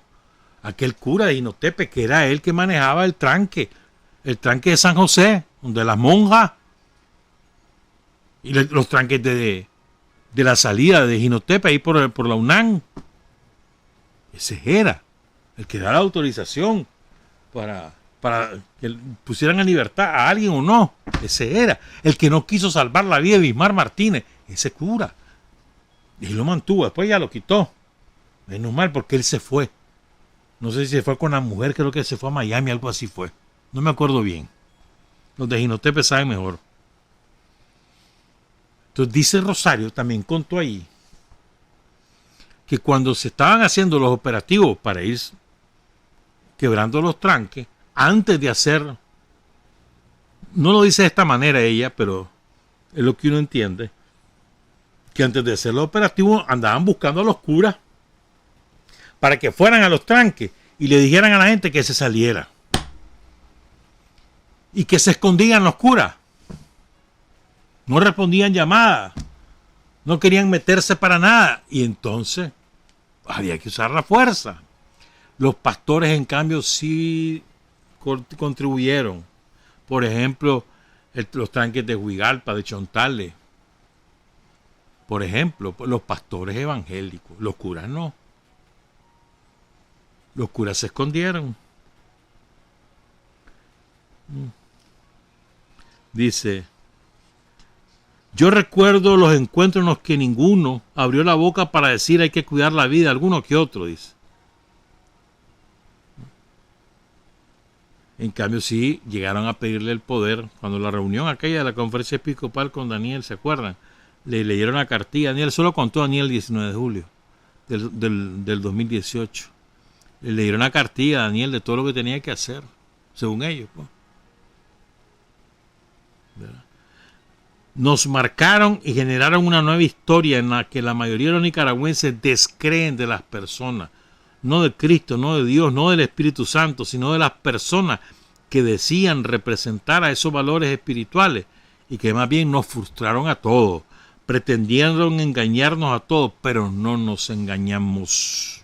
Aquel cura de Jinotepe, que era él que manejaba el tranque de San José, donde las monjas, y los tranques de la salida de Jinotepe, ahí por la UNAM. Ese era el que da la autorización para que pusieran en libertad a alguien o no. Ese era el que no quiso salvar la vida de Bismar Martínez. Ese cura. Y lo mantuvo, después ya lo quitó. Menos mal, porque él se fue. No sé si se fue con la mujer, creo que se fue a Miami, algo así fue. No me acuerdo bien. Los de Jinotepe saben mejor. Entonces dice Rosario, también contó ahí, que cuando se estaban haciendo los operativos para ir quebrando los tranques, antes de hacer, no lo dice de esta manera ella, pero es lo que uno entiende, que antes de hacer los operativos andaban buscando a los curas para que fueran a los tranques y le dijeran a la gente que se saliera y que se escondían los curas. No respondían llamadas, no querían meterse para nada, y entonces había que usar la fuerza. Los pastores, en cambio, sí contribuyeron. Por ejemplo, los tranques de Huigalpa, de Chontales. Por ejemplo, los pastores evangélicos. Los curas no. Los curas se escondieron. Dice, yo recuerdo los encuentros en los que ninguno abrió la boca para decir hay que cuidar la vida, alguno que otro, dice. En cambio, sí llegaron a pedirle el poder. Cuando la reunión aquella de la conferencia episcopal con Daniel, ¿se acuerdan? Le leyeron la cartilla. Daniel solo contó Daniel el 19 de julio del 2018. Le leyeron la cartilla a Daniel de todo lo que tenía que hacer, según ellos, pues. ¿Verdad? nos marcaron y generaron una nueva historia en la que la mayoría de los nicaragüenses descreen de las personas, no de Cristo, no de Dios, no del Espíritu Santo, sino de las personas que decían representar a esos valores espirituales y que más bien nos frustraron a todos, pretendieron engañarnos a todos, pero no nos engañamos.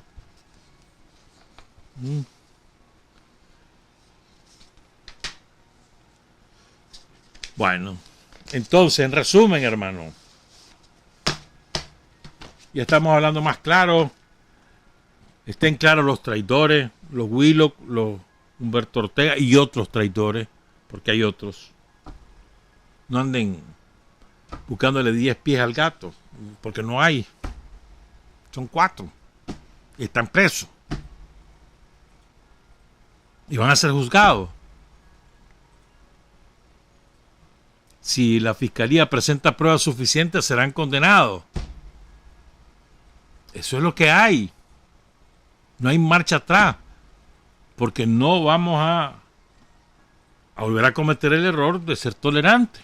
Bueno, entonces, en resumen, hermano, ya estamos hablando más claro. Estén claros los traidores, los Willock, los Humberto Ortega y otros traidores, porque hay otros. No anden buscándole 10 pies al gato, porque no hay. Son 4. Y están presos. Y van a ser juzgados. Si la fiscalía presenta pruebas suficientes, serán condenados. Eso es lo que hay. No hay marcha atrás, porque no vamos a volver a cometer el error de ser tolerantes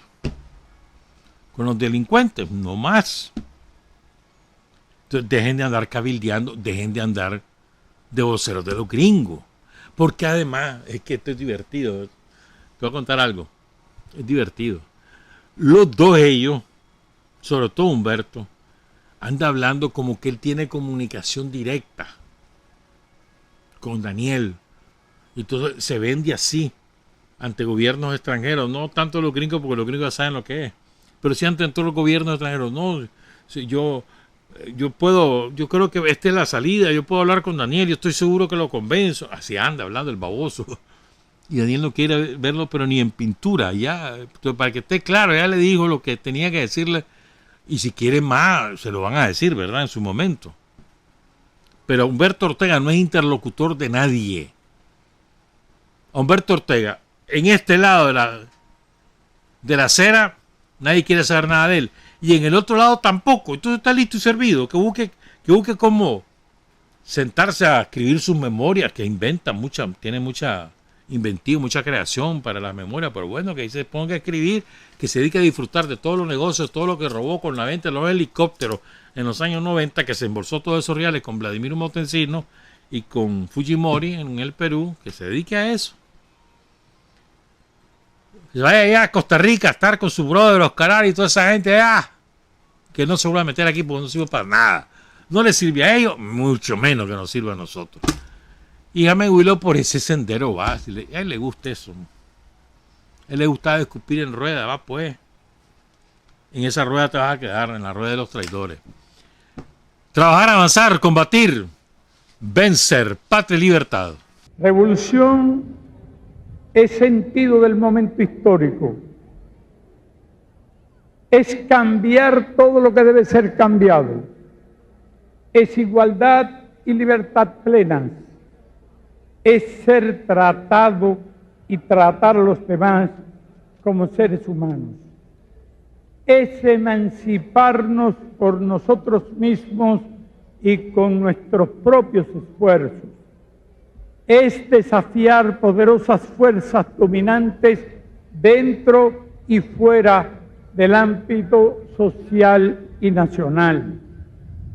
con los delincuentes, no más. Entonces dejen de andar cabildeando, dejen de andar de voceros de los gringos, porque además es que esto es divertido. Te voy a contar algo, es divertido. Los dos ellos, sobre todo Humberto, anda hablando como que él tiene comunicación directa con Daniel. Y entonces se vende así ante gobiernos extranjeros, no tanto los gringos, porque los gringos ya saben lo que es, pero sí ante todos los gobiernos extranjeros. No, si yo creo que esta es la salida, yo puedo hablar con Daniel, yo estoy seguro que lo convenzo. Así anda hablando el baboso. Y Daniel no quiere verlo, pero ni en pintura. Ya, para que esté claro, ya le dijo lo que tenía que decirle. Y si quiere más, se lo van a decir, ¿verdad? En su momento. Pero Humberto Ortega no es interlocutor de nadie. Humberto Ortega, en este lado de la acera, nadie quiere saber nada de él. Y en el otro lado tampoco. Entonces está listo y servido. Que busque cómo sentarse a escribir sus memorias, que inventa tiene mucha inventivo, mucha creación para las memorias. Pero bueno, que se ponga a escribir, que se dedique a disfrutar de todos los negocios, todo lo que robó con la venta de los helicópteros en los años 90, que se embolsó todos esos reales con Vladimir Montesino y con Fujimori en el Perú, que se dedique a eso. Que vaya allá a Costa Rica a estar con su brother Oscar y toda esa gente allá, que no se vuelva a meter aquí porque no sirve para nada. No le sirve a ellos, mucho menos que nos sirva a nosotros. Y Jaime Willow por ese sendero va, a él le gusta eso. A él le gustaba escupir en rueda, va pues. En esa rueda te vas a quedar, en la rueda de los traidores. Trabajar, avanzar, combatir, vencer, patria y libertad. Revolución es sentido del momento histórico. Es cambiar todo lo que debe ser cambiado. Es igualdad y libertad plenas. Es ser tratado y tratar a los demás como seres humanos. Es emanciparnos por nosotros mismos y con nuestros propios esfuerzos. Es desafiar poderosas fuerzas dominantes dentro y fuera del ámbito social y nacional.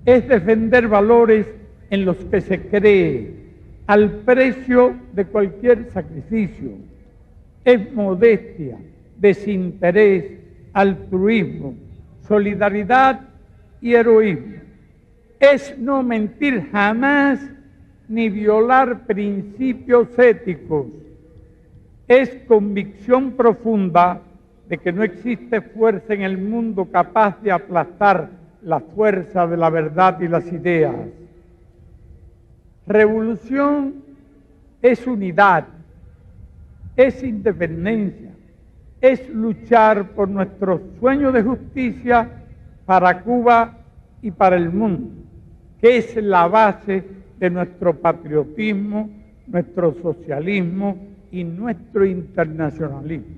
Es defender valores en los que se cree, al precio de cualquier sacrificio. Es modestia, desinterés, altruismo, solidaridad y heroísmo. Es no mentir jamás ni violar principios éticos. Es convicción profunda de que no existe fuerza en el mundo capaz de aplastar la fuerza de la verdad y las ideas. Revolución es unidad, es independencia, es luchar por nuestro sueño de justicia para Cuba y para el mundo, que es la base de nuestro patriotismo, nuestro socialismo y nuestro internacionalismo.